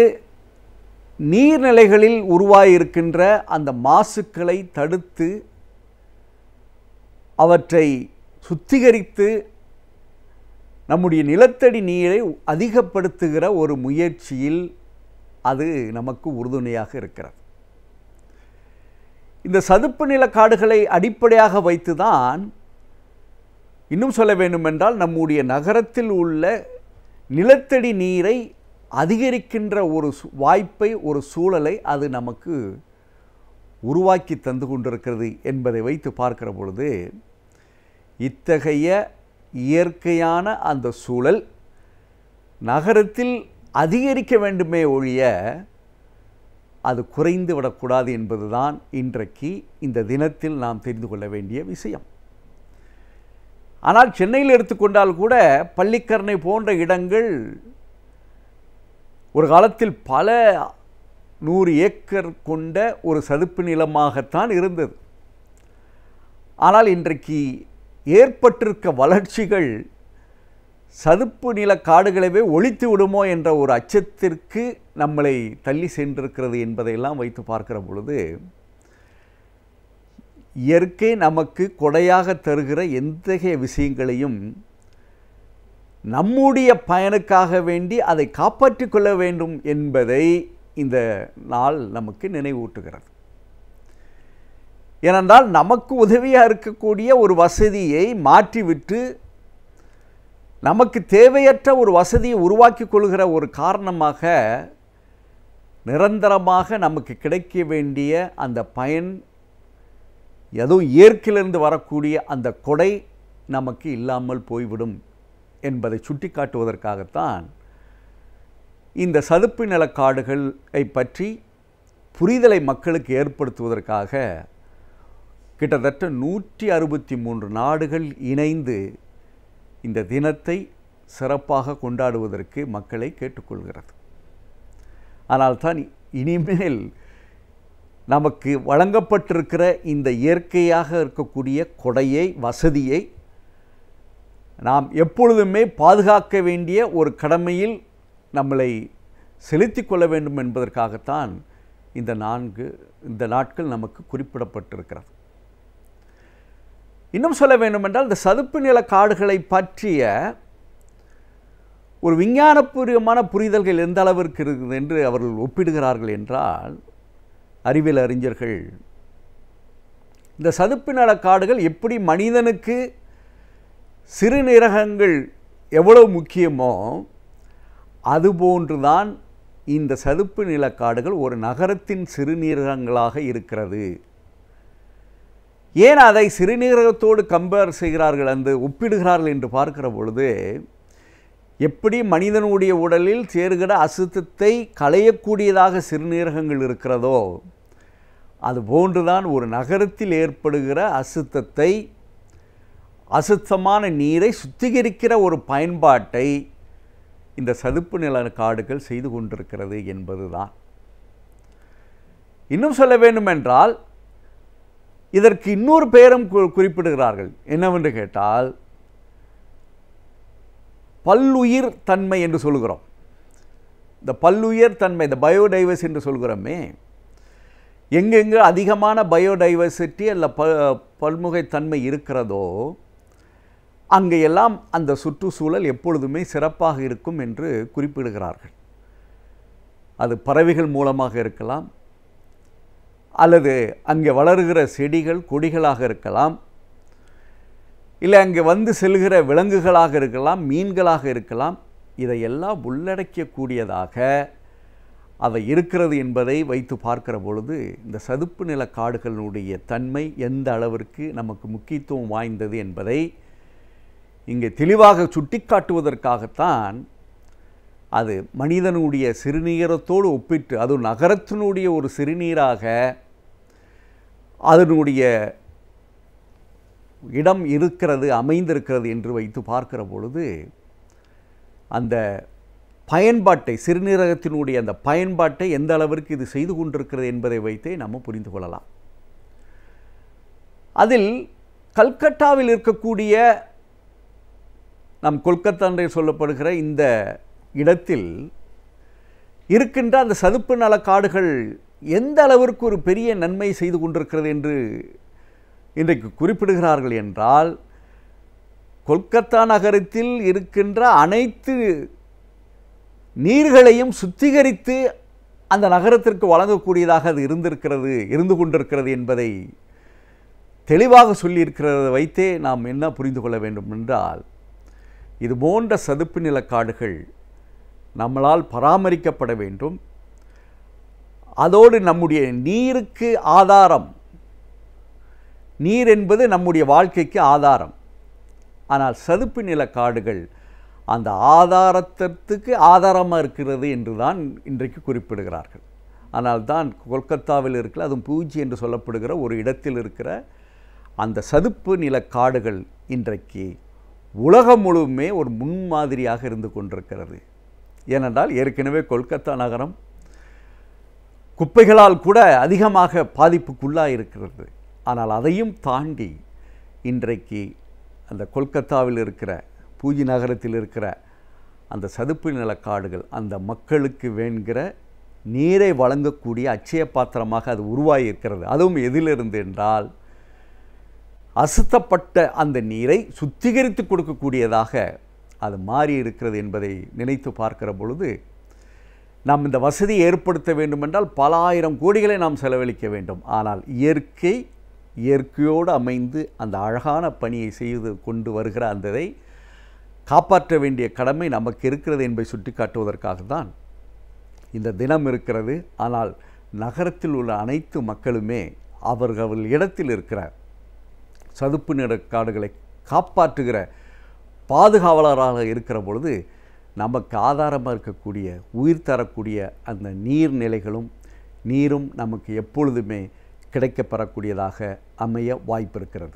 நீர்நிலைகளில் உருவாகியிருக்கின்ற அந்த மாசுக்களை தடுத்து அவற்றை சுத்திகரித்து நம்முடைய நிலத்தடி நீரை அதிகப்படுத்துகிற ஒரு முயற்சியில் அது நமக்கு உறுதுணையாக இருக்கிறது. இந்த சதுப்பு நிலக்காடுகளை அடிப்படையாக வைத்துதான் இன்னும் சொல்ல வேண்டுமென்றால் நம்முடைய நகரத்தில் உள்ள நிலத்தடி நீரை அதிகரிக்கின்ற ஒரு வாய்ப்பை, ஒரு சூழலை அது நமக்கு உருவாக்கி தந்து கொண்டிருக்கிறது என்பதை வைத்து பார்க்கிற பொழுது இத்தகைய இயற்கையான அந்த சூழல் நகரத்தில் அதிகரிக்க வேண்டுமே ஒழிய அது குறைந்து விடக்கூடாது என்பதுதான் இன்றைக்கு இந்த தினத்தில் நாம் தெரிந்து கொள்ள வேண்டிய விஷயம். ஆனால் சென்னையில் எடுத்துக்கொண்டால் கூட பள்ளிக்கரணை போன்ற இடங்கள் ஒரு காலத்தில் பல 100 ஏக்கர் கொண்ட ஒரு சதுப்பு நிலமாகத்தான் இருந்தது. ஆனால் இன்றைக்கு ஏற்பட்டிருக்க வளர்ச்சிகள் சதுப்பு நில காடுகளவே ஒழித்து விடுமோ என்ற ஒரு அச்சத்திற்கு நம்மளை தள்ளி சென்றிருக்கிறது என்பதையெல்லாம் வைத்து பார்க்கிற பொழுது இயற்கை நமக்கு கொடையாக தருகிற எத்தகைய விஷயங்களையும் நம்முடைய பயனுக்காக வேண்டி அதை காப்பாற்றிக் கொள்ள வேண்டும் என்பதை இந்த நாள் நமக்கு நினைவூட்டுகிறது. ஏனென்றால் நமக்கு உதவியாக இருக்கக்கூடிய ஒரு வசதியை மாற்றிவிட்டு நமக்கு தேவையற்ற ஒரு வசதியை உருவாக்கி கொள்கிற ஒரு காரணமாக நிரந்தரமாக நமக்கு கிடைக்க வேண்டிய அந்த பயன், எதுவும் இயற்கையிலிருந்து வரக்கூடிய அந்த கொடை நமக்கு இல்லாமல் போய்விடும் என்பதை சுட்டி காட்டுவதற்காகத்தான் இந்த சதுப்பு நிலக்காடுகளை பற்றி புரிதலை மக்களுக்கு ஏற்படுத்துவதற்காக கிட்டத்தட்ட 163 நாடுகள் இணைந்து இந்த தினத்தை சிறப்பாக கொண்டாடுவதற்கு மக்களை கேட்டுக்கொள்கிறது. ஆனால் தான் இனிமேல் நமக்கு வழங்கப்பட்டிருக்கிற இந்த இயற்கையாக இருக்கக்கூடிய கொடையை, வசதியை நாம் எப்பொழுதுமே பாதுகாக்க வேண்டிய ஒரு கடமையில் நம்மளை செலுத்தி கொள்ள வேண்டும் என்பதற்காகத்தான் இந்த நாட்கள் நமக்கு குறிப்பிடப்பட்டிருக்கிறது. இன்னும் சொல்ல வேண்டுமென்றால் இந்த சதுப்பு நில காடுகளை பற்றிய ஒரு விஞ்ஞானபூர்வமான புரிதல்கள் எந்த அளவிற்கு இருக்குது என்று அவர்கள் ஒப்பிடுகிறார்கள் என்றால், அறிவியல் அறிஞர்கள் இந்த சதுப்பு நில காடுகள் எப்படி மனிதனுக்கு சிறுநீரகங்கள் எவ்வளவு முக்கியமோ அதுபோன்றுதான் இந்த சதுப்பு நில காடுகள் ஒரு நகரத்தின் சிறுநீரகங்களாக இருக்கிறது. ஏன் அதை சிறுநீரகத்தோடு கம்பேர் செய்கிறார்கள், அந்த ஒப்பிடுகிறார்கள் என்று பார்க்கிற பொழுது, எப்படி மனிதனுடைய உடலில் சேருகிற அசுத்தத்தை களையக்கூடியதாக சிறுநீரகங்கள் இருக்கிறதோ அதுபோன்றுதான் ஒரு நகரத்தில் ஏற்படுகிற அசுத்தத்தை, அசுத்தமான நீரை சுத்திகரிக்கிற ஒரு பயன்பாட்டை இந்த சதுப்பு நில காடுகள் செய்து கொண்டிருக்கிறது என்பதுதான். இன்னும் சொல்ல வேண்டுமென்றால் இதற்கு இன்னொரு பெயரும் குறிப்பிடுகிறார்கள். என்னவென்று கேட்டால் பல்லுயிர் தன்மை என்று சொல்கிறோம். இந்த பல்லுயிர் தன்மை, இந்த பயோடைவர்ஸ் என்று சொல்கிறோமே, எங்கெங்கு அதிகமான பயோடைவர்சிட்டி அல்ல பல்முகைத்தன்மை இருக்கிறதோ அங்கெல்லாம் அந்த சுற்றுச்சூழல் எப்பொழுதுமே சிறப்பாக இருக்கும் என்று குறிப்பிடுகிறார்கள். அது பறவைகள் மூலமாக இருக்கலாம், அல்லது அங்கே வளருகிற செடிகள் கொடிகளாக இருக்கலாம், இல்லை அங்கே வந்து செல்கிற விலங்குகளாக இருக்கலாம், மீன்களாக இருக்கலாம். இதையெல்லாம் உள்ளடக்கக்கூடியதாக அவை இருக்கிறது என்பதை வைத்து பார்க்கிற பொழுது இந்த சதுப்பு நில காடுகளுடைய தன்மை எந்த அளவிற்கு நமக்கு முக்கியத்துவம் வாய்ந்தது என்பதை இங்கே தெளிவாக சுட்டிக்காட்டுவதற்காகத்தான் அது மனிதனுடைய சிறுநீரத்தோடு ஒப்பிட்டு, அது நகரத்தினுடைய ஒரு சிறுநீராக அதனுடைய இடம் இருக்கிறது, அமைந்திருக்கிறது என்று வைத்து பார்க்கிற பொழுது அந்த பயன்பாட்டை, சிறுநீரகத்தினுடைய அந்த பயன்பாட்டை எந்த அளவிற்கு இது செய்து கொண்டிருக்கிறது என்பதை வைத்தே நம்ம புரிந்து கொள்ளலாம். அதில் கல்கட்டாவில் இருக்கக்கூடிய நம் கொல்கத்தா என்று சொல்லப்படுகிற இந்த இடத்தில் இருக்கின்ற அந்த சதுப்பு நல காடுகள் எந்த அளவிற்கு ஒரு பெரிய நன்மை செய்து கொண்டிருக்கிறது என்று இன்றைக்கு குறிப்பிடுகிறார்கள் என்றால், கொல்கத்தா நகரத்தில் இருக்கின்ற அனைத்து நீர்களையும் சுத்திகரித்து அந்த நகரத்திற்கு வழங்கக்கூடியதாக அது இருந்து கொண்டிருக்கிறது என்பதை தெளிவாக சொல்லியிருக்கிறத வைத்தே நாம் என்ன புரிந்து கொள்ள வேண்டும் என்றால், இது போன்ற சதுப்பு நில காடுகள் நம்மளால் பராமரிக்கப்பட வேண்டும். அதோடு நம்முடைய நீருக்கு ஆதாரம், நீர் என்பது நம்முடைய வாழ்க்கைக்கு ஆதாரம். ஆனால் சதுப்பு நில காடுகள் அந்த ஆதாரத்திற்கு ஆதாரமாக இருக்கிறது என்று தான் இன்றைக்கு குறிப்பிடுகிறார்கள். ஆனால் தான் கொல்கத்தாவில் இருக்கிற, அதுவும் பூஜ்ஜி என்று சொல்லப்படுகிற ஒரு இடத்தில் இருக்கிற அந்த சதுப்பு நில காடுகள் இன்றைக்கு உலகம் முழுவதுமே ஒரு முன்மாதிரியாக இருந்து கொண்டிருக்கிறது. ஏனென்றால் ஏற்கனவே கொல்கத்தா நகரம் குப்பைகளால் கூட அதிகமாக பாதிப்புக்குள்ளாக இருக்கிறது. ஆனால் அதையும் தாண்டி இன்றைக்கு அந்த கொல்கத்தாவில் இருக்கிற பூஜி நகரத்தில் இருக்கிற அந்த சதுப்பு நிலக்காடுகள் அந்த மக்களுக்கு வேண்கிற நீரை வழங்கக்கூடிய அட்சய பாத்திரமாக அது உருவாகி இருக்கிறது. அதுவும் எதிலிருந்து என்றால் அசுத்தப்பட்ட அந்த நீரை சுத்திகரித்து கொடுக்கக்கூடியதாக அது மாறி இருக்கிறது என்பதை நினைத்து பார்க்கிற பொழுது நாம் இந்த வசதியை ஏற்படுத்த வேண்டுமென்றால் பல ஆயிரம் கோடிகளை நாம் செலவழிக்க வேண்டும். ஆனால் இயற்கையோடு அமைந்து அந்த அழகான பணியை செய்து கொண்டு வருகிற அந்ததை காப்பாற்ற வேண்டிய கடமை நமக்கு இருக்கிறது என்பதை சுட்டிக்காட்டுவதற்காகத்தான் இந்த தினம் இருக்கிறது. ஆனால் நகரத்தில் உள்ள அனைத்து மக்களுமே அவர்கள் இடத்தில் இருக்கிற சதுப்பு நில காடுகளை காப்பாற்றுகிற பாதுகாவலராக இருக்கிற பொழுது நமக்கு ஆதாரமாக இருக்கக்கூடிய உயிர் தரக்கூடிய அந்த நீர்நிலைகளும் நீரும் நமக்கு எப்பொழுதுமே கிடைக்கப்பெறக்கூடியதாக அமைய வாய்ப்பு இருக்கிறது.